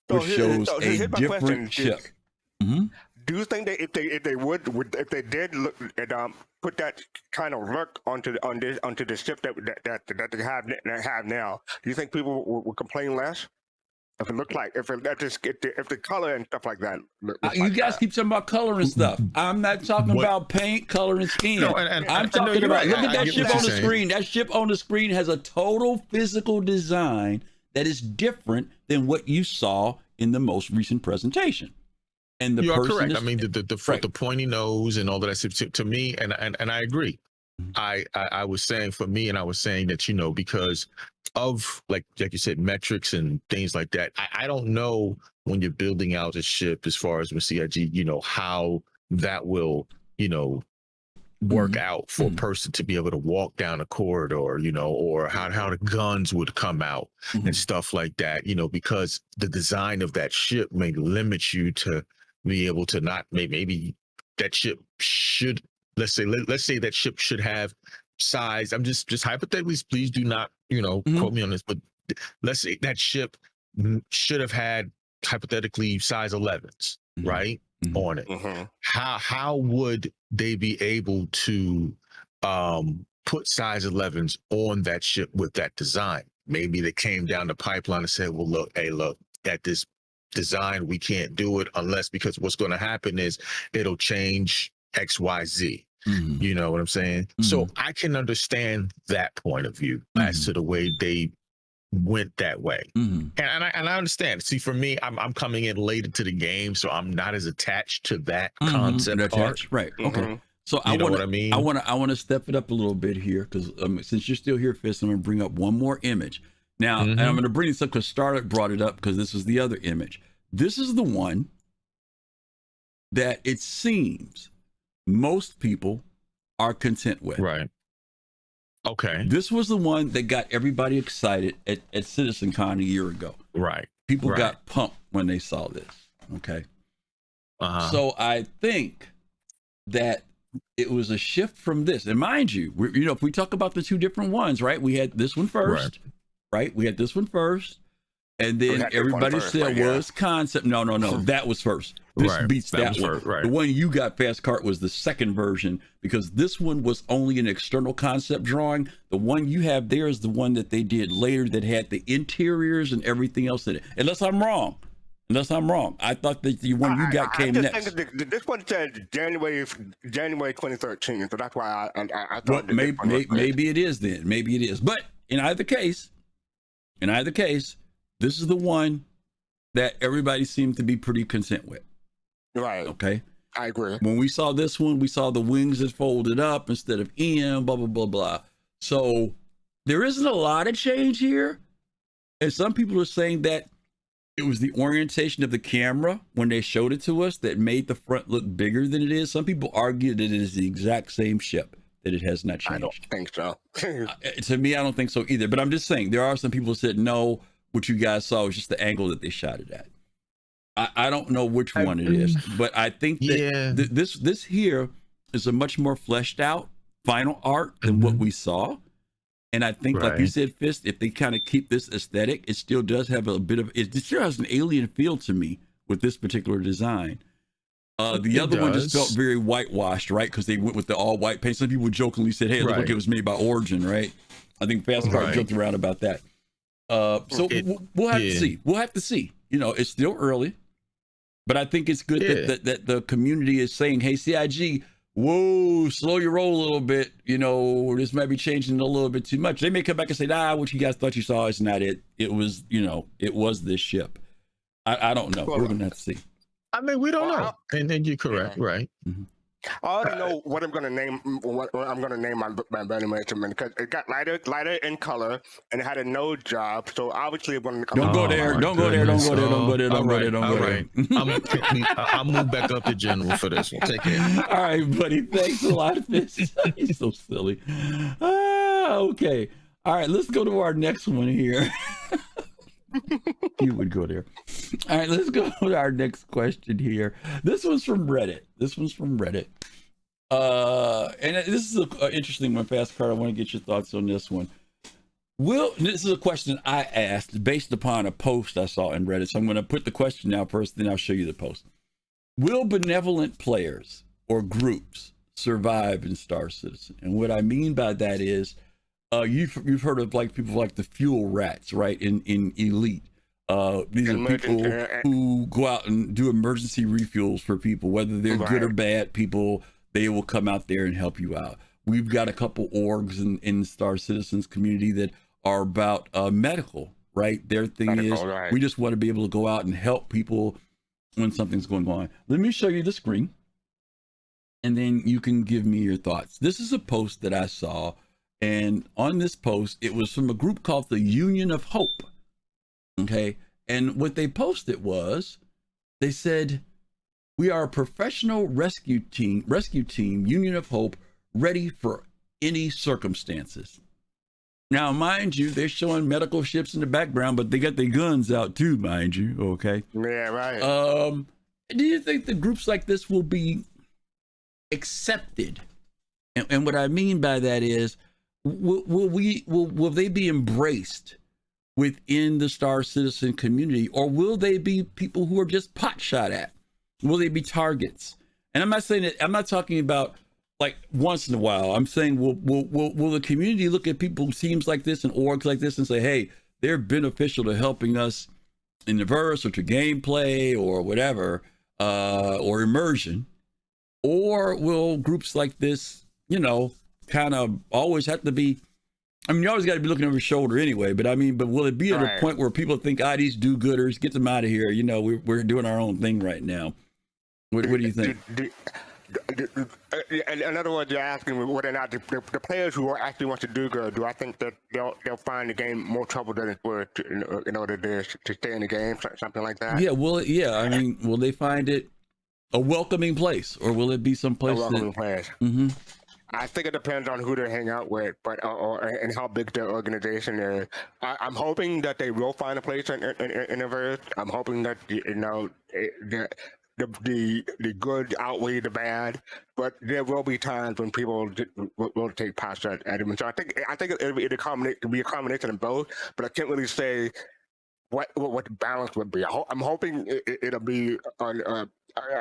which shows a different ship. Do you think that if they did look at put that kind of look onto the ship that they have now, do you think people would complain less? If it looked like if the color and stuff like that. You guys keep talking about color and stuff. I'm not talking about paint, color, and skin. No, I'm talking about look at that ship on the screen. That ship on the screen has a total physical design that is different than what you saw in the most recent presentation. And the You're correct. I mean, the pointy nose and all that. To me, and I agree. I was saying for me, and I was saying that, you know, because of like you said, metrics and things like that. I don't know when you're building out a ship as far as with CIG, you know, how that will, you know, work out for a person to be able to walk down a corridor, you know, or how the guns would come out and stuff like that, you know, because the design of that ship may limit you to be able to not, maybe that ship should, let's say that ship should have size. I'm just hypothetically, please do not, you know, quote me on this, but let's say that ship should have had hypothetically size 11s, right? On it. How would they be able to put size 11s on that ship with that design? Maybe they came down the pipeline and said, well, look, at this design, we can't do it unless, because what's going to happen is it'll change XYZ. You know what I'm saying? So I can understand that point of view as to the way they went that way. And I understand. See, for me, I'm coming in later to the game, so I'm not as attached to that concept art. Right. Okay. So I want to step it up a little bit here, because since you're still here, Fist, I'm going to bring up one more image. Now, and I'm going to bring this up because Starlet brought it up, because this is the other image. This is the one that it seems most people are content with. Right. Okay. This was the one that got everybody excited at CitizenCon a year ago. Right. People got pumped when they saw this. Okay. So I think that it was a shift from this. And mind you, if we talk about the two different ones, right? We had this one first, right? We had this one first. And then everybody said was concept. No, that was first. This beats that one. The one you got, Fast Cart, was the second version, because this one was only an external concept drawing. The one you have there is the one that they did later that had the interiors and everything else in it. Unless I'm wrong. Unless I'm wrong. I thought that the one you got came I next. think this one said January 2013, so that's why I thought. Well, that this one was maybe it is then. Maybe it is. But in either case, this is the one that everybody seemed to be pretty content with. right. Okay. I agree. When we saw this one, we saw the wings that folded up instead of in, blah, blah, blah, blah. So there isn't a lot of change here. And some people are saying that it was the orientation of the camera when they showed it to us that made the front look bigger than it is. Some people argue that it is the exact same ship, that it has not changed. I don't think so. To me, I don't think so either. But I'm just saying, there are some people who said, no, what you guys saw was just the angle that they shot it at. I don't know which one it is, but I think that this here is a much more fleshed out final art than what we saw. And I think, like you said, Fist, if they kind of keep this aesthetic, it still does have a bit of, it still has an alien feel to me with this particular design. The other one just felt very whitewashed, right? Because they went with the all white paint. Some people jokingly said, hey, look like it was made by Origin, right? I think Fast Car joked around about that. So we'll have to see. We'll have to see. You know, it's still early, but I think it's good that the community is saying, hey, CIG, whoa, slow your roll a little bit. You know, this might be changing a little bit too much. They may come back and say, nah, what you guys thought you saw is not it. It was, you know, it was this ship. I don't know. We're going to have to see. I mean, we don't know. And then you're correct, right? Mm-hmm. I already know what I'm gonna name. What I'm gonna name my Venom because it got lighter in color and it had a nose job. So obviously, I'm gonna come. Don't go there. Don't go there. Don't go there. Don't go there. Don't go there. Don't go there. I'll move back up to general for this one. Take care. All right, buddy. Thanks a lot. He's so silly. Okay. All right. Let's go to our next one here. You would go there. All right, let's go to our next question here. This one's from Reddit. And this is an interesting one, Fast Car. I want to get your thoughts on this one. This is a question I asked based upon a post I saw in Reddit. So I'm going to put the question now first, then I'll show you the post. Will benevolent players or groups survive in Star Citizen? And what I mean by that is, you've heard of like people like the fuel rats, right? In Elite, these are people who go out and do emergency refuels for people, whether they're good or bad people. They will come out there and help you out. We've got a couple orgs in Star Citizens community that are about medical, right? Their thing is we just want to be able to go out and help people when something's going on. Let me show you the screen, and then you can give me your thoughts. This is a post that I saw. And on this post, it was from a group called the Union of Hope. Okay. And what they posted was, they said, we are a professional rescue team, Union of Hope, ready for any circumstances. Now, mind you, they're showing medical ships in the background, but they got their guns out too, mind you. Okay. Yeah, right. Do you think that groups like this will be accepted? And what I mean by that is, will they be embraced within the Star Citizen community, or will they be people who are just pot shot at? Will they be targets? And I'm not saying that, I'm not talking about like once in a while. I'm saying will the community look at people, teams like this and orgs like this and say, hey, they're beneficial to helping us in the verse or to gameplay or whatever, or immersion? Or will groups like this, you know, kind of always have to be, I mean, you always got to be looking over your shoulder anyway, but I mean, but will it be at a point where people think, these do-gooders, get them out of here, you know, we're doing our own thing right now? What do you think? In other words, you're asking whether or not the players who actually want to do good, do I think that they'll find the game more trouble than it's worth in order to stay in the game, something like that? Yeah, I mean, will they find it a welcoming place, or will it be some place place. Mm-hmm. I think it depends on who they hang out with, but and how big their organization is. I'm hoping that they will find a place in the verse. I'm hoping that the good outweigh the bad, but there will be times when people will take pots at them. And so I think it'll be a combination of both, but I can't really say what the balance would be. I'm hoping it'll be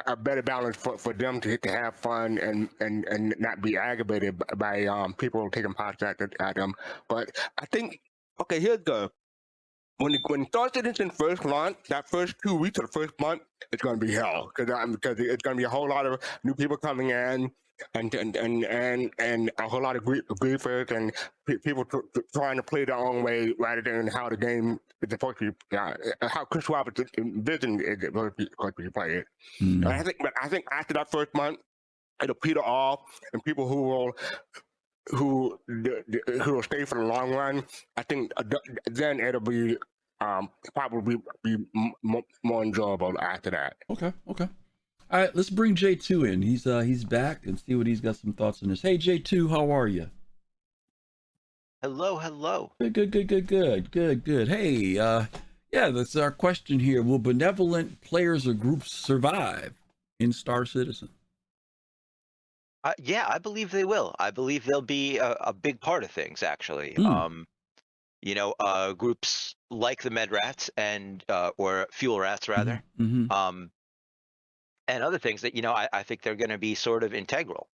a better balance for them to have fun and not be aggravated by people taking pots at them. But I think, okay, here's the when Star Citizen first launched, that first 2 weeks of the first month, it's going to be hell because it's going to be a whole lot of new people coming in, and a whole lot of griefers and people trying to play their own way rather than how the game is supposed to be, how Chris Roberts' vision is supposed to be played. And I think after that first month, it'll peter off, and people who will stay for the long run, I think then it'll be probably be more enjoyable after that. Okay. All right, let's bring J2 in. He's back and see what he's got some thoughts on this. Hey J2, how are you? Hello. Good. Hey, yeah, that's our question here. Will benevolent players or groups survive in Star Citizen? Yeah, I believe they will. I believe they'll be a big part of things, actually. Groups like the Med Rats and or Fuel Rats rather, and other things that I think they're going to be sort of integral.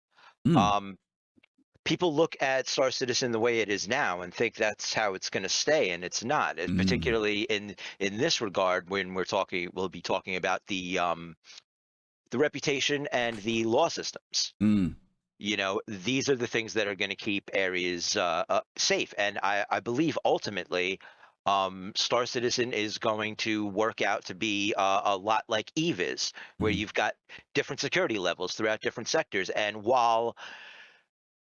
People look at Star Citizen the way it is now and think that's how it's going to stay, and it's not. Particularly in this regard, when we'll be talking about the reputation and the law systems. These are the things that are going to keep areas safe, and I believe ultimately Star Citizen is going to work out to be a lot like EVE is, where you've got different security levels throughout different sectors, and while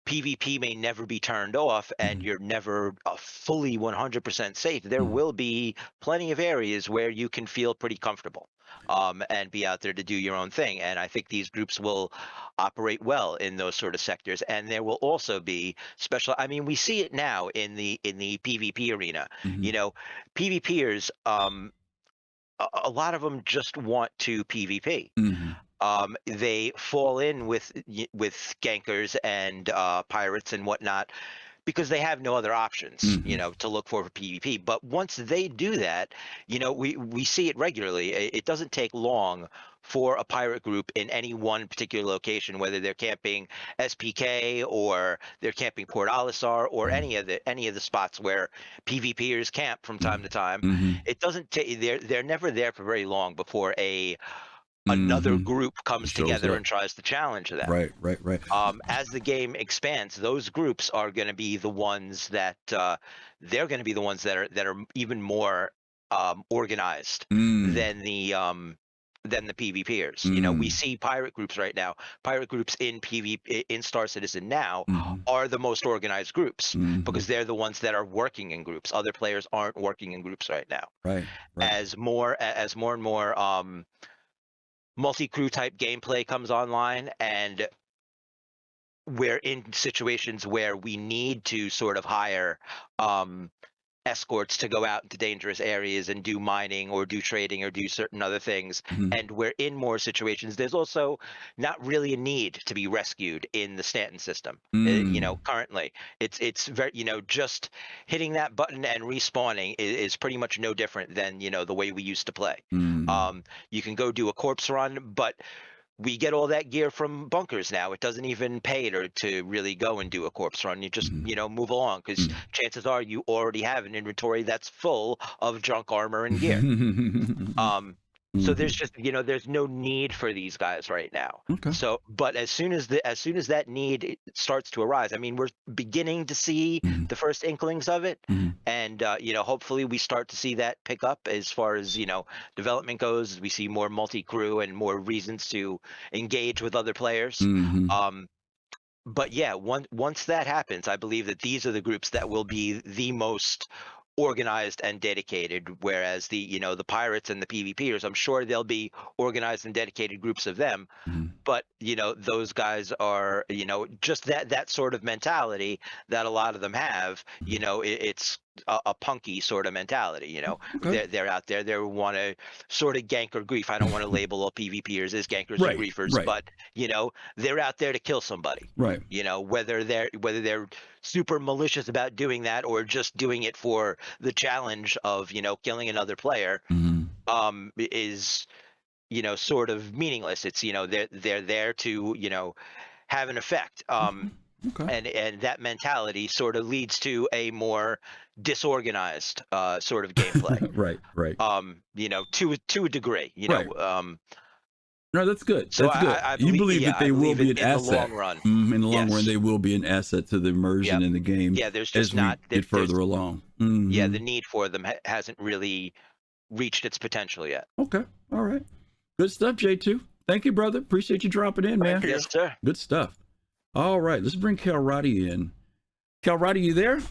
PvP may never be turned off and you're never fully 100% safe, there will be plenty of areas where you can feel pretty comfortable and be out there to do your own thing. And I think these groups will operate well in those sort of sectors. And there will also be special, I mean, we see it now in the PvP arena. PvPers, a lot of them just want to PvP. They fall in with gankers and pirates and whatnot because they have no other options, to look for PvP. But once they do that, we see it regularly. It doesn't take long for a pirate group in any one particular location, whether they're camping SPK or they're camping Port Alisar or any of the spots where PvPers camp from time to time. It doesn't take. They're never there for very long before another group comes together and tries to challenge them. Right. As the game expands, those groups are going to be the ones that they're going to be the ones that are even more organized than the PvPers. We see pirate groups right now. Pirate groups in Star Citizen now are the most organized groups because they're the ones that are working in groups. Other players aren't working in groups right now. Right. As more and more multi-crew type gameplay comes online, and we're in situations where we need to sort of hire escorts to go out into dangerous areas and do mining or do trading or do certain other things, and we're in more situations. There's also not really a need to be rescued in the Stanton system. Currently it's very, just hitting that button and respawning is pretty much no different than the way we used to play. You can go do a corpse run, but we get all that gear from bunkers now. It doesn't even pay to really go and do a corpse run. You just, move along because chances are you already have an inventory that's full of junk armor and gear. So there's just, there's no need for these guys right now. So, but as soon as that need starts to arise, I mean, we're beginning to see the first inklings of it, and hopefully we start to see that pick up as far as development goes. We see more multi-crew and more reasons to engage with other players. But yeah, once that happens, I believe that these are the groups that will be the most organized and dedicated, whereas the pirates and the PvPers, I'm sure there'll be organized and dedicated groups of them, but those guys are just that sort of mentality that a lot of them have. It's a punky sort of mentality. They're out there, they want to sort of gank or grief. I don't want to label all PvPers as gankers or griefers, but they're out there to kill somebody, whether they're super malicious about doing that or just doing it for the challenge of killing another player is sort of meaningless. It's they're there to have an effect. Okay. And that mentality sort of leads to a more disorganized sort of gameplay. Right. You know, to a degree, you Right. know. No, that's good. So That's good. I You believe yeah, that they I will believe be an in the asset long run. In the long run, Yes. they will be an asset to the immersion Yep. in the game. Yeah, there's as just not we get further along. Yeah, Mhm. the need for them hasn't really reached its potential yet. Okay. All right. Good stuff, J2. Thank you, brother. Appreciate you dropping in, man. Thank you. Yes, sir. Good stuff. All right. Let's bring Cal Roddy in. Cal Roddy, you there?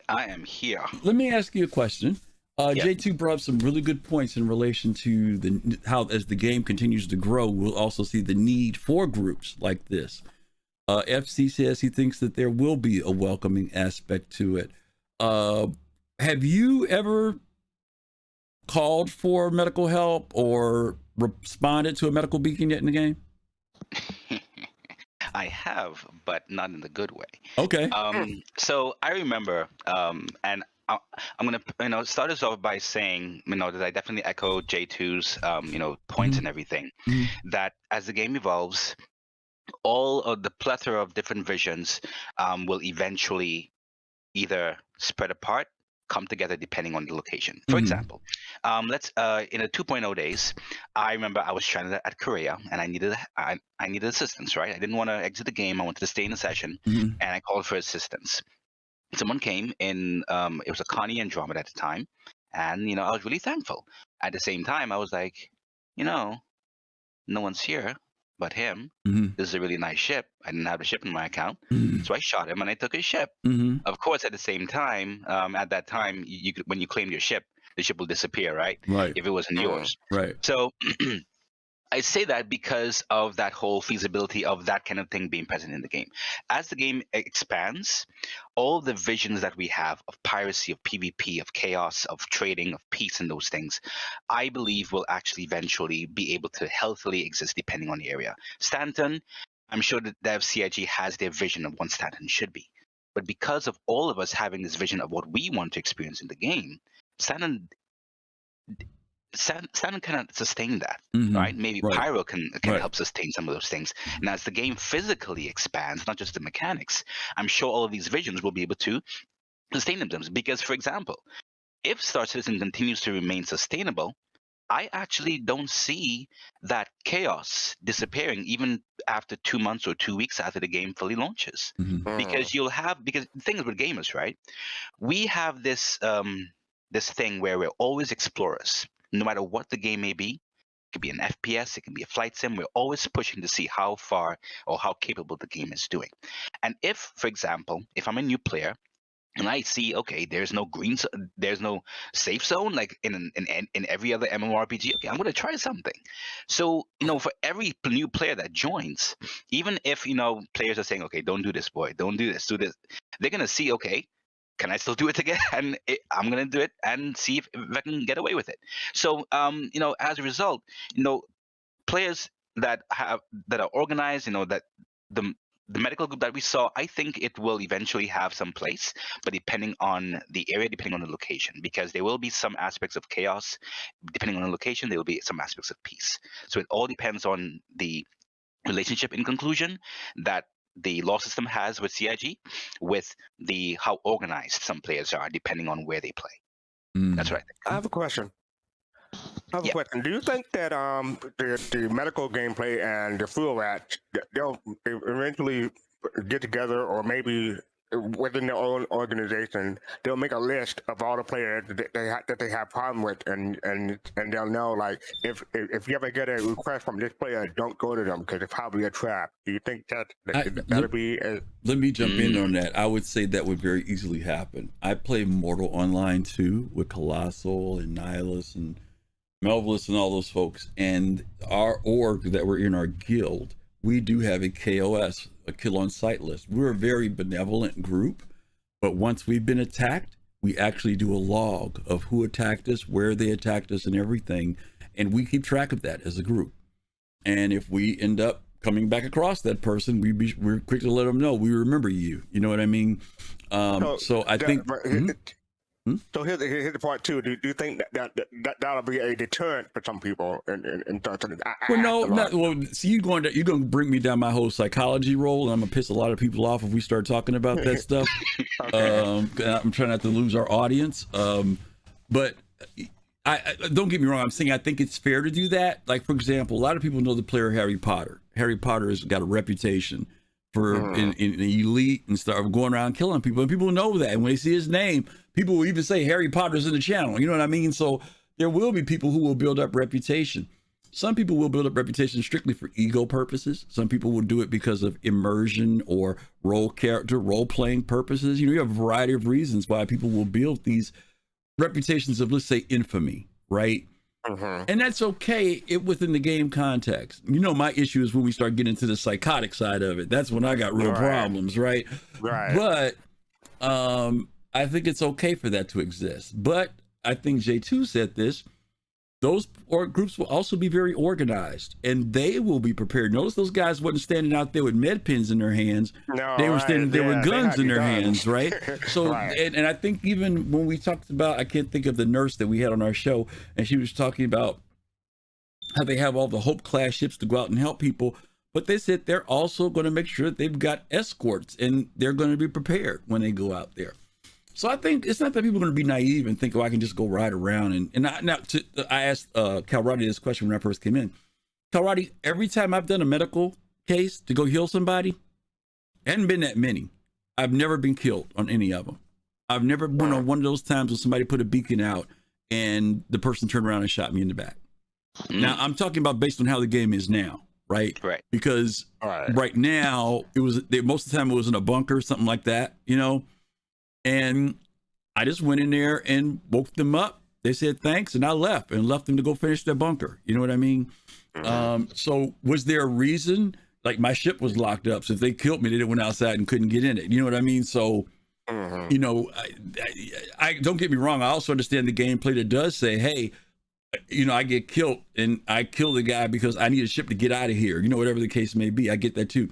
I am here. Let me ask you a question. Yeah. J2 brought up some really good points in relation to how as the game continues to grow, we'll also see the need for groups like this. FC says he thinks that there will be a welcoming aspect to it. Have you ever called for medical help or responded to a medical beacon yet in the game? I have, but not in the good way. Okay. So I remember, and I'm gonna, start us off by saying, that I definitely echo J2's, points and everything. That as the game evolves, all of the plethora of different visions will eventually either spread apart, come together depending on the location. For example, let's in the 2.0 days, I remember I was stranded at Korea and I needed assistance, right? I didn't want to exit the game. I wanted to stay in the session, and I called for assistance. Someone came in. It was a Connie Andromeda at the time, and I was really thankful. At the same time, I was like, no one's here but him. This is a really nice ship. I didn't have a ship in my account, so I shot him and I took his ship. Of course, at the same time, at that time, when you claim your ship, the ship will disappear, right? Right. If it wasn't yours. Right. So I say that because of that whole feasibility of that kind of thing being present in the game. As the game expands, all the visions that we have of piracy, of PvP, of chaos, of trading, of peace, and those things, I believe will actually eventually be able to healthily exist depending on the area. Stanton, I'm sure that Dev CIG has their vision of what Stanton should be. But because of all of us having this vision of what we want to experience in the game, Stanton cannot sustain that, right? Maybe Right. Pyro can help sustain some of those things. And as the game physically expands, not just the mechanics, I'm sure all of these visions will be able to sustain themselves. Because, for example, if Star Citizen continues to remain sustainable, I actually don't see that chaos disappearing even after 2 months or 2 weeks after the game fully launches. Because because the thing is with gamers, right? We have this this thing where we're always explorers. No matter what the game may be, it could be an FPS, it can be a flight sim, we're always pushing to see how far or how capable the game is doing. And if, for example, if I'm a new player and I see, okay, there's no safe zone like in every other MMORPG, okay, I'm going to try something. So, for every new player that joins, even if, players are saying, okay, don't do this, boy, don't do this, do this, they're going to see, okay, can I still do it again? And I'm going to do it and see if I can get away with it. So, as a result, players that are organized, that the medical group that we saw, I think it will eventually have some place, but depending on the area, depending on the location, because there will be some aspects of chaos. Depending on the location, there will be some aspects of peace. So it all depends on the relationship in conclusion that the law system has with CIG, with how organized some players are, depending on where they play. That's what I think. I have a question. Do you think that the medical gameplay and the fuel rats, they'll eventually get together, or maybe within their own organization, they'll make a list of all the players that they have problem with, and they'll know, like, if you ever get a request from this player, don't go to them because it's probably a trap. Do you think that'll be? Let me jump in on that. I would say that would very easily happen. I play Mortal Online too with Colossal and Nihilus and Melvillus and all those folks, and our org that we're in, our guild, we do have a KOS, a kill on sight list. We're a very benevolent group, but once we've been attacked, we actually do a log of who attacked us, where they attacked us, and everything, and we keep track of that as a group. And if we end up coming back across that person, we're quick to let them know we remember you. You know what I mean? So I think. So here's the part two. Do you think that'll be a deterrent for some people? Well, see, you're going to bring me down my whole psychology role, and I'm gonna piss a lot of people off if we start talking about that stuff. Okay. I'm trying not to lose our audience. But I don't get me wrong. I'm saying I think it's fair to do that. Like, for example, a lot of people know the player Harry Potter. Harry Potter has got a reputation for in elite and stuff, going around killing people, and people know that. And when they see his name, people will even say Harry Potter's in the channel. You know what I mean? So there will be people who will build up reputation. Some people will build up reputation strictly for ego purposes. Some people will do it because of immersion or role playing purposes. You have a variety of reasons why people will build these reputations of, let's say, infamy, right? And that's okay within the game context. My issue is when we start getting into the psychotic side of it. That's when I got real problems, right? But I think it's okay for that to exist. But I think J2 said this. Those groups will also be very organized, and they will be prepared. Notice those guys wasn't standing out there with med pens in their hands. No, they were standing there with guns in their hands, right? So, and I think even when we talked about, I can't think of the nurse that we had on our show, and she was talking about how they have all the Hope class ships to go out and help people, but they said they're also going to make sure that they've got escorts, and they're going to be prepared when they go out there. So I think it's not that people are going to be naive and think, I can just go ride around. I asked Calradi this question when I first came in. Calradi, every time I've done a medical case to go heal somebody, hadn't been that many. I've never been killed on any of them. I've never been on one of those times when somebody put a beacon out and the person turned around and shot me in the back. Now, I'm talking about based on how the game is now, right? Right. Because right now, most of the time it was in a bunker, something like that, And I just went in there and woke them up. They said thanks, and I left them to go finish their bunker. You know what I mean? So was there a reason? Like, my ship was locked up, so if they killed me, they went outside and couldn't get in it. You know what I mean? So, I don't get me wrong. I also understand the gameplay that does say, hey, I get killed, and I kill the guy because I need a ship to get out of here. Whatever the case may be. I get that too.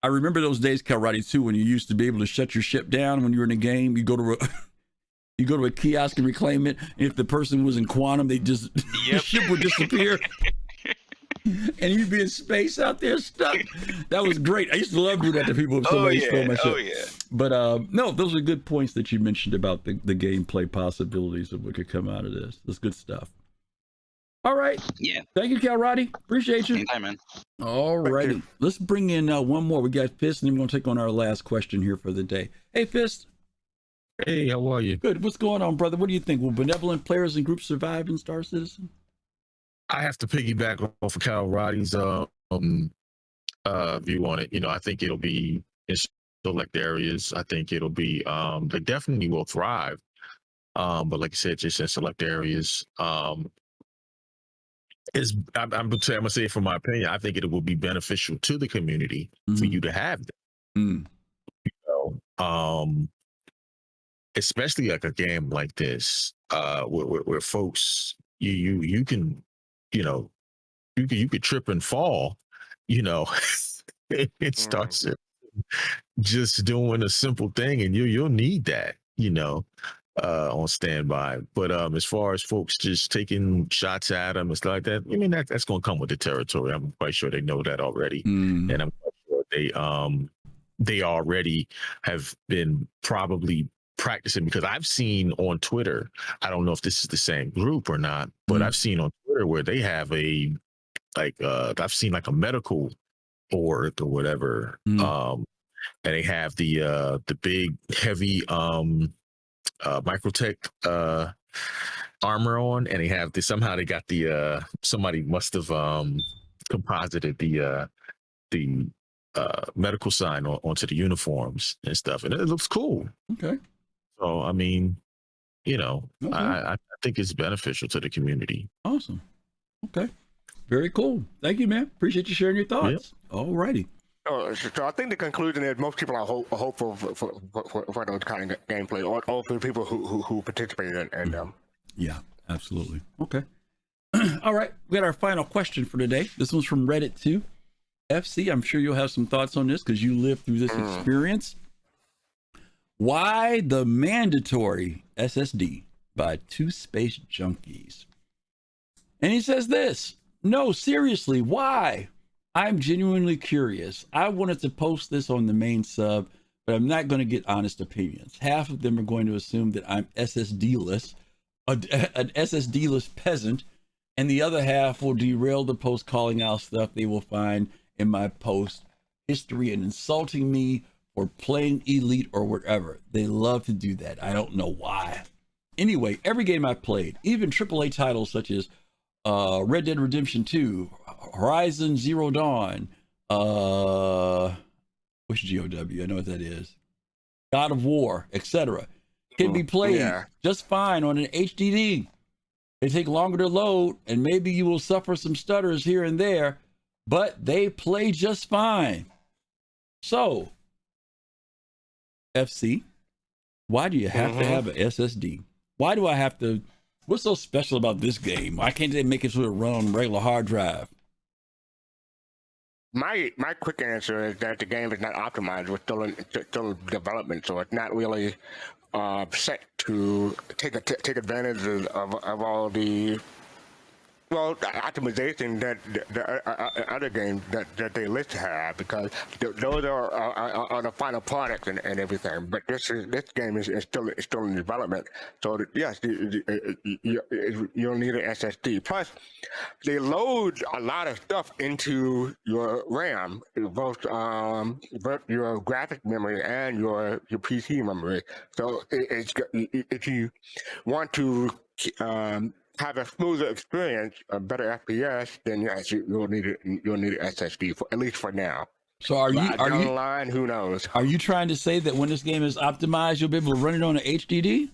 I remember those days, Calradi, too, when you used to be able to shut your ship down when you were in a game. You go to a kiosk and reclaim it. And if the person was in quantum, the ship would disappear. And you'd be in space out there stuck. That was great. I used to love doing that to people if somebody stole my ship. But no, those are good points that you mentioned about the gameplay possibilities of what could come out of this. That's good stuff. All right. Yeah. Thank you, Calradi. Appreciate you. Anytime, man. All righty. Let's bring in one more. We got Fist, and then we're going to take on our last question here for the day. Hey, Fist. Hey, how are you? Good. What's going on, brother? What do you think? Will benevolent players and groups survive in Star Citizen? I have to piggyback off of Calradi's view on it. I think it'll be in select areas. I think it'll be they definitely will thrive. But like I said, just in select areas. I'm gonna say it from my opinion. I think it will be beneficial to the community for you to have them. Especially like a game like this, where folks you can you could trip and fall, it starts just doing a simple thing, and you'll need that, on standby. But as far as folks just taking shots at them and stuff like that, I mean, that's going to come with the territory. I'm quite sure they know that already, and I'm quite sure they already have been probably practicing, because I've seen on Twitter, I don't know if this is the same group or not, but I've seen on Twitter where they have I've seen like a medical board or whatever, and they have the big heavy microtech armor on, and they have somehow they got the somebody must have composited the medical sign onto the uniforms and stuff, and it looks cool. Okay. So I mean, I think it's beneficial to the community. Awesome. Okay. Very cool. Thank you, man. Appreciate you sharing your thoughts. Yep. All righty. So I think the conclusion is most people are hopeful for those kind of gameplay, or for people who participate in them. Yeah, absolutely. Okay. All right. We got our final question for today. This one's from Reddit too. FC, I'm sure you'll have some thoughts on this because you lived through this experience. Why the Mandatory SSD by TwoSpaceJunkies. And he says this, no, seriously, why? I'm genuinely curious. I wanted to post this on the main sub, but I'm not going to get honest opinions. Half of them are going to assume that I'm SSD-less, an SSD-less peasant, and the other half will derail the post, calling out stuff they will find in my post history and insulting me for playing Elite or whatever. They love to do that. I don't know why. Anyway, every game I played, even AAA titles such as Red Dead Redemption 2, Horizon Zero Dawn, which GOW, I know what that is, God of War, etc., can be played just fine on an HDD. They take longer to load, and maybe you will suffer some stutters here and there, but they play just fine. So, FC, why do you have to have an SSD? Why do I have to? What's so special about this game? Why can't they make it so it run on a regular hard drive? My quick answer is that the game is not optimized. We're still in development, so it's not really set to take advantage of all the optimization that the other games that they list have, because those are the final products and everything. But this game is still in development. So yes, you'll need an SSD. Plus, they load a lot of stuff into your RAM, both your graphic memory and your PC memory. So if you want to have a smoother experience, a better FPS, then yes, you'll need an SSD at least for now. So are you down the line? Who knows? Are you trying to say that when this game is optimized, you'll be able to run it on an HDD?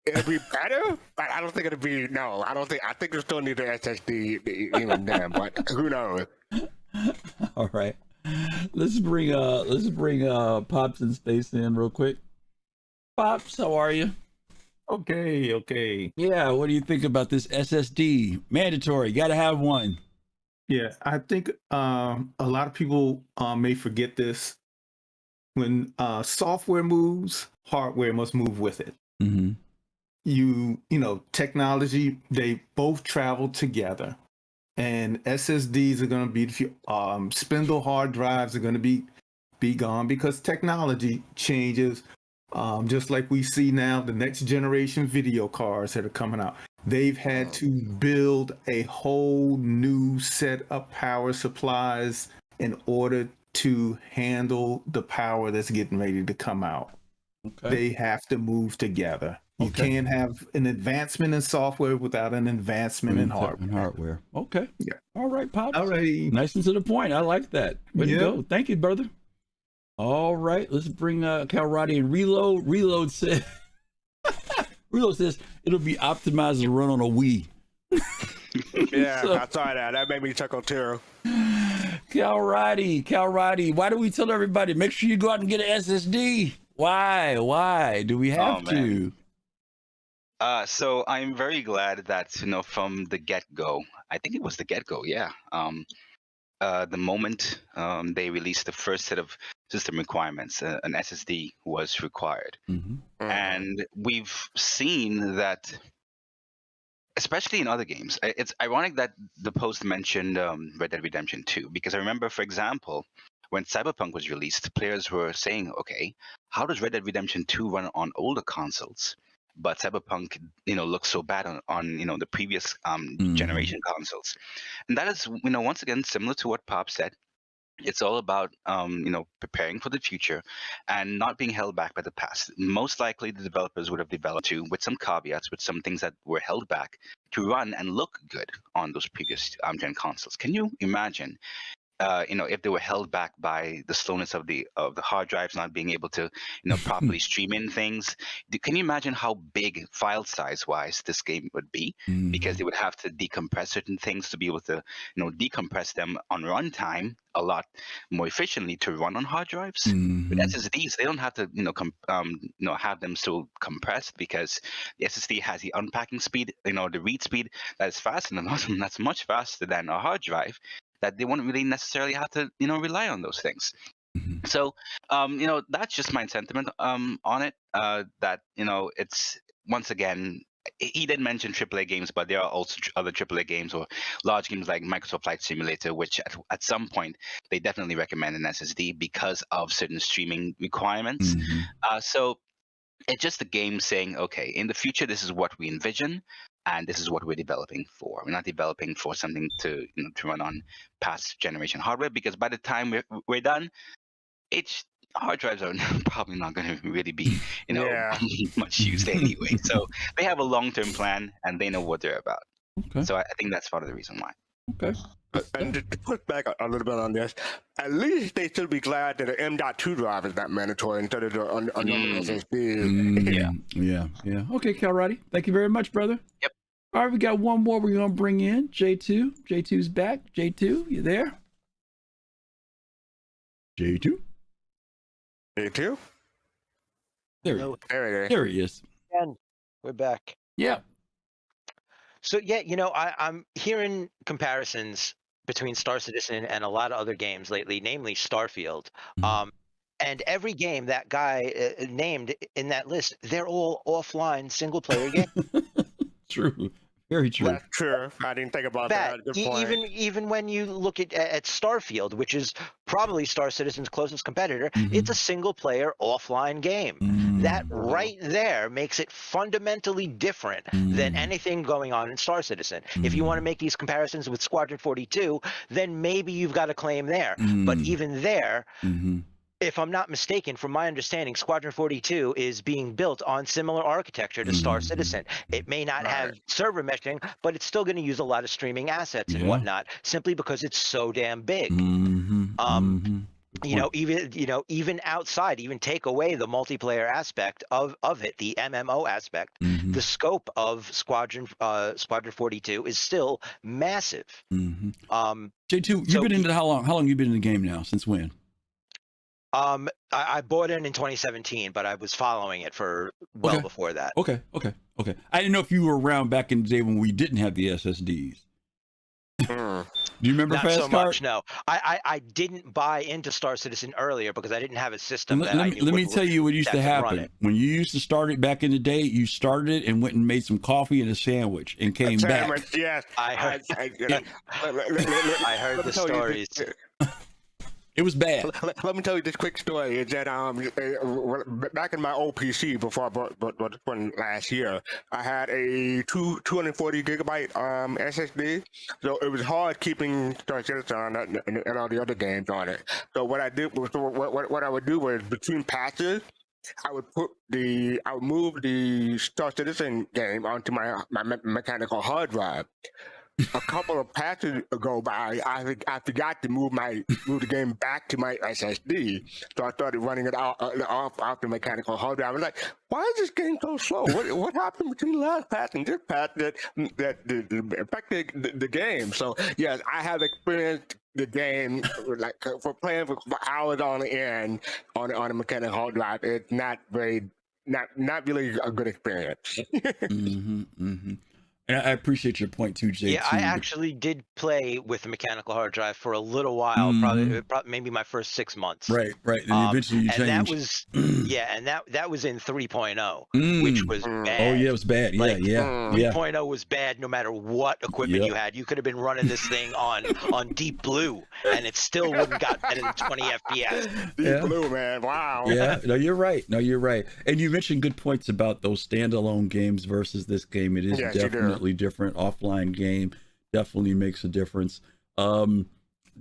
It'll be better, but I don't think it'll be. No, I don't think. I think you still need an SSD even then. But who knows? All right, let's bring Pops in Space in real quick. Pops, how are you? Okay. Yeah, what do you think about this SSD? Mandatory, got to have one. Yeah, I think a lot of people may forget this. When software moves, hardware must move with it. Mm-hmm. You know, technology, they both travel together. And SSDs are going to be, spindle hard drives are going to be gone because technology changes. Just like we see now, the next generation video cards that are coming out, they've had to build a whole new set of power supplies in order to handle the power that's getting ready to come out. Okay. They have to move together. You can't have an advancement in software without an advancement in hardware. Okay. Yeah. All right, Pops. All right. Nice and to the point. I like that. Way to go. Thank you, brother. All right, let's bring Calradi and Reload. Reload says it'll be optimized to run on a Wii. Yeah, I saw that. That made me chuckle too. Calradi, why do we tell everybody make sure you go out and get an SSD? Why do we have to? So I'm very glad that from the get-go, I think it was the get-go, yeah. The moment they released the first set of system requirements, an SSD was required. Mm-hmm. And we've seen that, especially in other games. It's ironic that the post mentioned Red Dead Redemption 2, because I remember, for example, when Cyberpunk was released, players were saying, okay, how does Red Dead Redemption 2 run on older consoles? But Cyberpunk, looks so bad on the previous generation consoles. And that is, once again, similar to what Pop said. It's all about, preparing for the future and not being held back by the past. Most likely, the developers would have developed with some caveats, with some things that were held back to run and look good on those previous gen consoles. Can you imagine? If they were held back by the slowness of the hard drives not being able to, properly stream in things. Can you imagine how big file size wise this game would be? Mm-hmm. Because they would have to decompress certain things to be able to, decompress them on runtime a lot more efficiently to run on hard drives. Mm-hmm. With SSDs, they don't have to, have them so compressed, because the SSD has the unpacking speed, the read speed that is faster than awesome. That's much faster than a hard drive. That they wouldn't really necessarily have to, rely on those things. So, that's just my sentiment on it. That it's once again, he did mention AAA games, but there are also other AAA games or large games like Microsoft Flight Simulator, which at some point they definitely recommend an SSD because of certain streaming requirements. So it's just the game saying, okay, in the future, this is what we envision, and this is what we're developing for. We're not developing for something to run on past generation hardware, because by the time we're done, hard drives are probably not going to really be much used anyway. So they have a long-term plan and they know what they're about. Okay. So I think that's part of the reason why. Okay. And to push back a little bit on this, at least they should be glad that the M.2 drive is not mandatory instead of the SSD. Yeah. Okay, Calrighty. Thank you very much, brother. Yep. All right, we got one more we're going to bring in. J2. J2's back. J2, you there? J2? J2? There he is. And we're back. Yeah. So yeah, I'm hearing comparisons between Star Citizen and a lot of other games lately, namely Starfield. And every game that guy named in that list, they're all offline single player games. True. Very true. That's true. I didn't think about that. Good point. Even when you look at Starfield, which is probably Star Citizen's closest competitor, it's a single player offline game. That right there makes it fundamentally different than anything going on in Star Citizen. If you want to make these comparisons with Squadron 42, then maybe you've got a claim there. But even there, if I'm not mistaken, from my understanding, Squadron 42 is being built on similar architecture to Star Citizen. It may not have server meshing, but it's still going to use a lot of streaming assets and whatnot, simply because it's so damn big. Even outside, even take away the multiplayer aspect of it, the MMO aspect, the scope of Squadron 42 is still massive. J2, you've been into how long? How long you been in the game now? Since when? I bought it in 2017, but I was following it for before that. Okay. I didn't know if you were around back in the day when we didn't have the SSDs. Do you remember Not Fast so Card? much, no. I didn't buy into Star Citizen earlier because I didn't have a system. Let me tell you what used to happen. When you used to start it back in the day, you started it and went and made some coffee and a sandwich and came back. Yes. I heard the stories. It was bad. Let me tell you this quick story. Is that back in my old PC before I bought one last year, I had a 240 gigabyte SSD. So it was hard keeping Star Citizen on it and all the other games on it. So what I did was what I would do was between patches, I would move the Star Citizen game onto my mechanical hard drive. A couple of patches go by, I forgot to move the game back to my SSD, so I started running it off the mechanical hard drive. I was like, why is this game so slow? What happened between the last patch and this patch that affected the game? So yes, I have experienced the game like for playing for hours on end on a mechanical hard drive. It's not really a good experience. And I appreciate your point too, Jay. Yeah, I actually did play with a mechanical hard drive for a little while, probably maybe my first 6 months. Right. And eventually you changed. That was that was in 3.0, which was bad. Oh yeah, it was bad. Yeah. 3.0 was bad no matter what equipment you had. You could have been running this thing on Deep Blue, and it still wouldn't got better than 20 FPS. Deep Blue, man. Wow. Yeah. No, you're right. And you mentioned good points about those standalone games versus this game. It is definitely different. Offline game definitely makes a difference. Some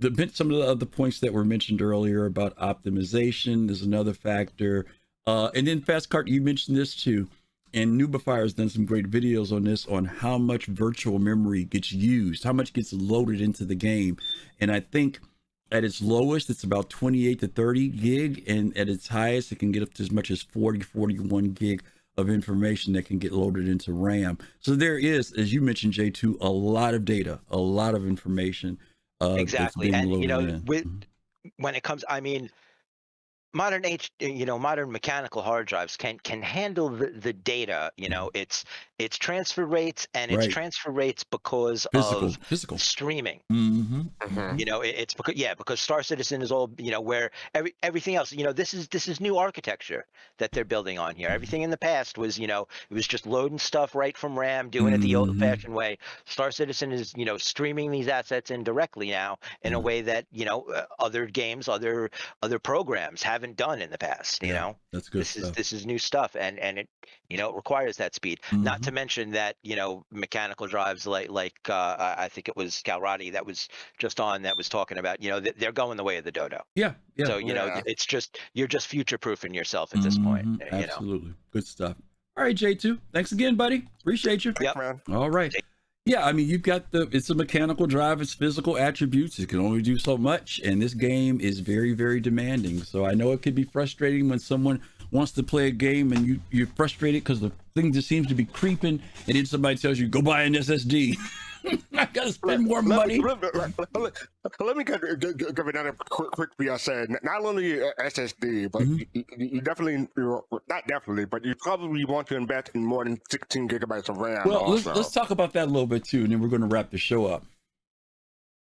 of the other points that were mentioned earlier about optimization is another factor. And then Fast Cart, you mentioned this too. And Nubify has done some great videos on this, on how much virtual memory gets used, how much gets loaded into the game. And I think at its lowest, it's about 28 to 30 gig. And at its highest, it can get up to as much as 41 gig of information that can get loaded into RAM. So there is, as you mentioned, J2, a lot of data, a lot of information. Exactly. That's being And loaded in. when it comes, I mean, modern mechanical hard drives can handle the data. It's transfer rates, and it's Right. transfer rates because of physical streaming. Mhm. It's because Star Citizen is all, where everything else, this is new architecture that they're building on here. Everything in the past was, it was just loading stuff right from RAM, doing it the old-fashioned way. Star Citizen is, streaming these assets in directly now in a way that, other games, other programs haven't done in the past. That's good This is new stuff, and it it requires that speed. Not to mention that mechanical drives like I think it was Calrati that was just on that was talking about they're going the way of the Dodo. Yeah. So it's just you're just future proofing yourself at this point. Absolutely. Good stuff. All right, J2. Thanks again, buddy. Appreciate you. Yep. Man. All right. Yeah, I mean, you've got it's a mechanical drive, it's physical attributes, it can only do so much, and this game is very, very demanding. So I know it could be frustrating when someone wants to play a game and you're frustrated because the thing just seems to be creeping, and then somebody tells you, go buy an SSD. I gotta spend more money. Let me give another quick PSA. Not only SSD, but you definitely, not definitely, but you probably want to invest in more than 16 gigabytes of RAM. Well, let's talk about that a little bit too, and then we're going to wrap the show up.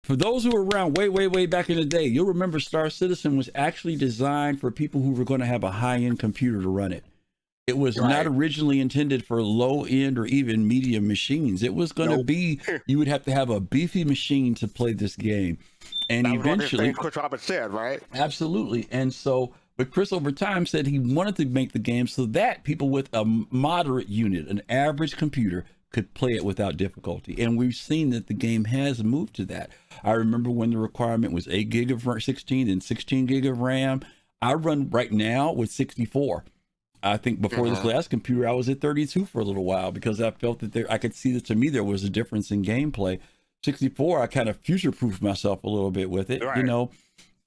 For those who were around way back in the day, you'll remember Star Citizen was actually designed for people who were going to have a high-end computer to run it. It was not originally intended for low-end or even medium machines. It was going to be, you would have to have a beefy machine to play this game. And that eventually, was what Chris Roberts said, right? Absolutely. And so, but Chris over time said he wanted to make the game so that people with a moderate unit, an average computer, could play it without difficulty. And we've seen that the game has moved to that. I remember when the requirement was 8 gig of 16 and 16 gig of RAM. I run right now with 64. I think before this last computer, I was at 32 for a little while because I felt that I could see that to me there was a difference in gameplay. 64, I kind of future-proofed myself a little bit with it,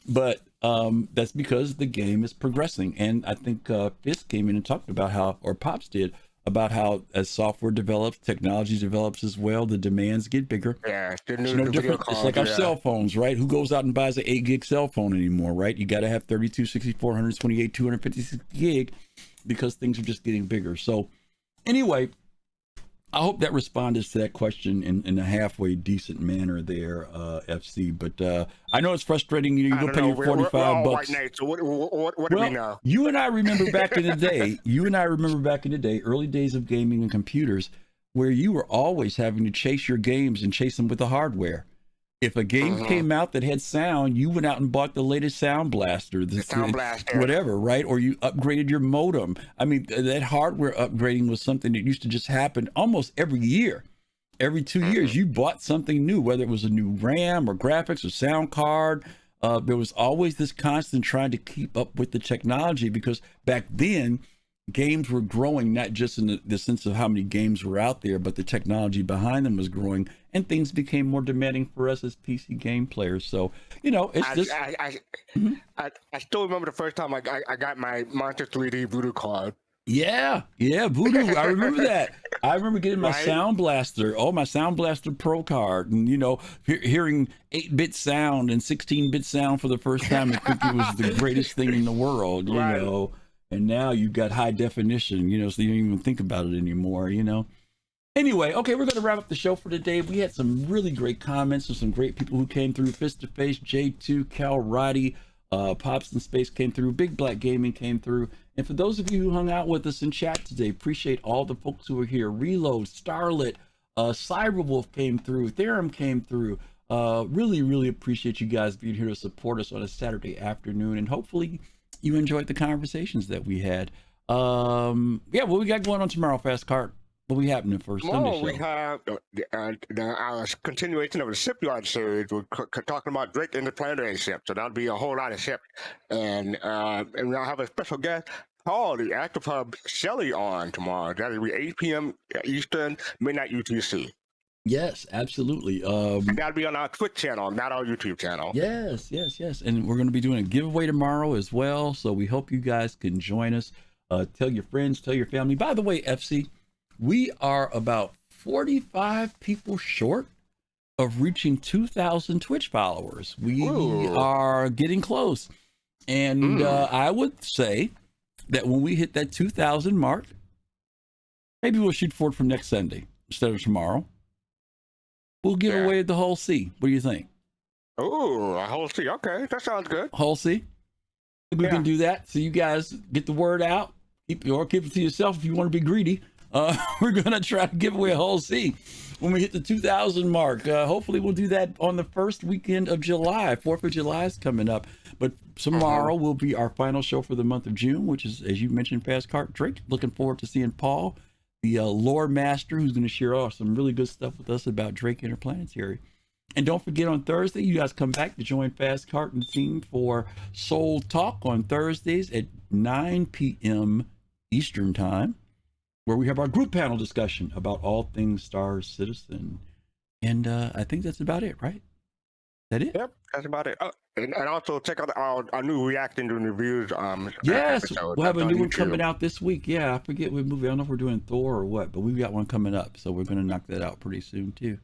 but that's because the game is progressing. And I think Fist came in and talked about how, or Pops did, about how as software develops, technology develops as well, the demands get bigger. Yeah, it's no different. It's like our cell phones, right? Who goes out and buys an 8 gig cell phone anymore, right? You got to have 32, 64, 128, 256 gig because things are just getting bigger. So anyway, I hope that responded to that question in a halfway decent manner there, FC. But I know it's frustrating. You go pay your $45. White Knights, so what do we know? You and I remember back in the day. Early days of gaming and computers, where you were always having to chase your games and chase them with the hardware. If a game came out that had sound, you went out and bought the latest sound blaster, whatever, right? Or you upgraded your modem. I mean, that hardware upgrading was something that used to just happen almost every year. Every 2 years, you bought something new, whether it was a new RAM or graphics or sound card. There was always this constant trying to keep up with the technology because back then, games were growing, not just in the sense of how many games were out there, but the technology behind them was growing, and things became more demanding for us as PC game players. So, it's just... I still remember the first time I got my Monster 3D Voodoo card. Yeah, Voodoo. I remember that. I remember getting my Sound Blaster, my Sound Blaster Pro card, and hearing 8-bit sound and 16-bit sound for the first time. I think it was the greatest thing in the world, you know. And now you've got high definition, so you don't even think about it anymore, Anyway, okay, we're going to wrap up the show for today. We had some really great comments and some great people who came through. Fist to Face, J2, Cal Roddy, Pops in Space came through. Big Black Gaming came through. And for those of you who hung out with us in chat today, appreciate all the folks who were here. Reload, Starlit, Cyberwolf came through. Theorem came through. Really, really appreciate you guys being here to support us on a Saturday afternoon. And hopefully you enjoyed the conversations that we had. What we got going on tomorrow, Fast Cart? What we happening for Sunday show? We have our continuation of the Shipyard series. We're talking about Drake Interplanetary Ship, so that'll be a whole lot of ships. And we'll have a special guest, Paul, the Active Hub Shelley, on tomorrow. That'll be 8 p.m. Eastern, midnight UTC. Yes, absolutely. That'll be on our Twitch channel, not our YouTube channel. Yes. And we're going to be doing a giveaway tomorrow as well. So we hope you guys can join us. Tell your friends, tell your family. By the way, FC, we are about 45 people short of reaching 2,000 Twitch followers. We are getting close. And I would say that when we hit that 2,000 mark, maybe we'll shoot for it from next Sunday instead of tomorrow. We'll give away the whole C. What do you think? Oh, a whole C. Okay, that sounds good. Whole C. We can do that. So you guys get the word out. Keep it to yourself if you want to be greedy. We're gonna try to give away a whole C when we hit the 2,000 mark. Hopefully, we'll do that on the first weekend of July. 4th of July is coming up, but tomorrow will be our final show for the month of June, which is, as you mentioned, Fast Cart Drake. Looking forward to seeing Paul, the lore master, who's going to share some really good stuff with us about Drake Interplanetary. And don't forget, on Thursday, you guys come back to join Fast Cart and the team for Soul Talk on Thursdays at 9 p.m. Eastern Time, where we have our group panel discussion about all things Star Citizen. And I think that's about it, right? Is that it? Yep, that's about it. Oh, and also check out our new reacting to reviews. Yes, episode. we'll have a That's new on one YouTube. coming out this week. Yeah, I forget what movie. I don't know if we're doing Thor or what, but we've got one coming up. So we're going to knock that out pretty soon, too.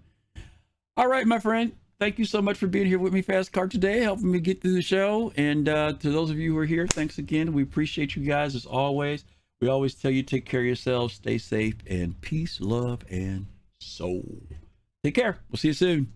All right, my friend. Thank you so much for being here with me, Fast Cart, today, helping me get through the show. And to those of you who are here, thanks again. We appreciate you guys as always. We always tell you, take care of yourselves, stay safe, and peace, love, and soul. Take care. We'll see you soon.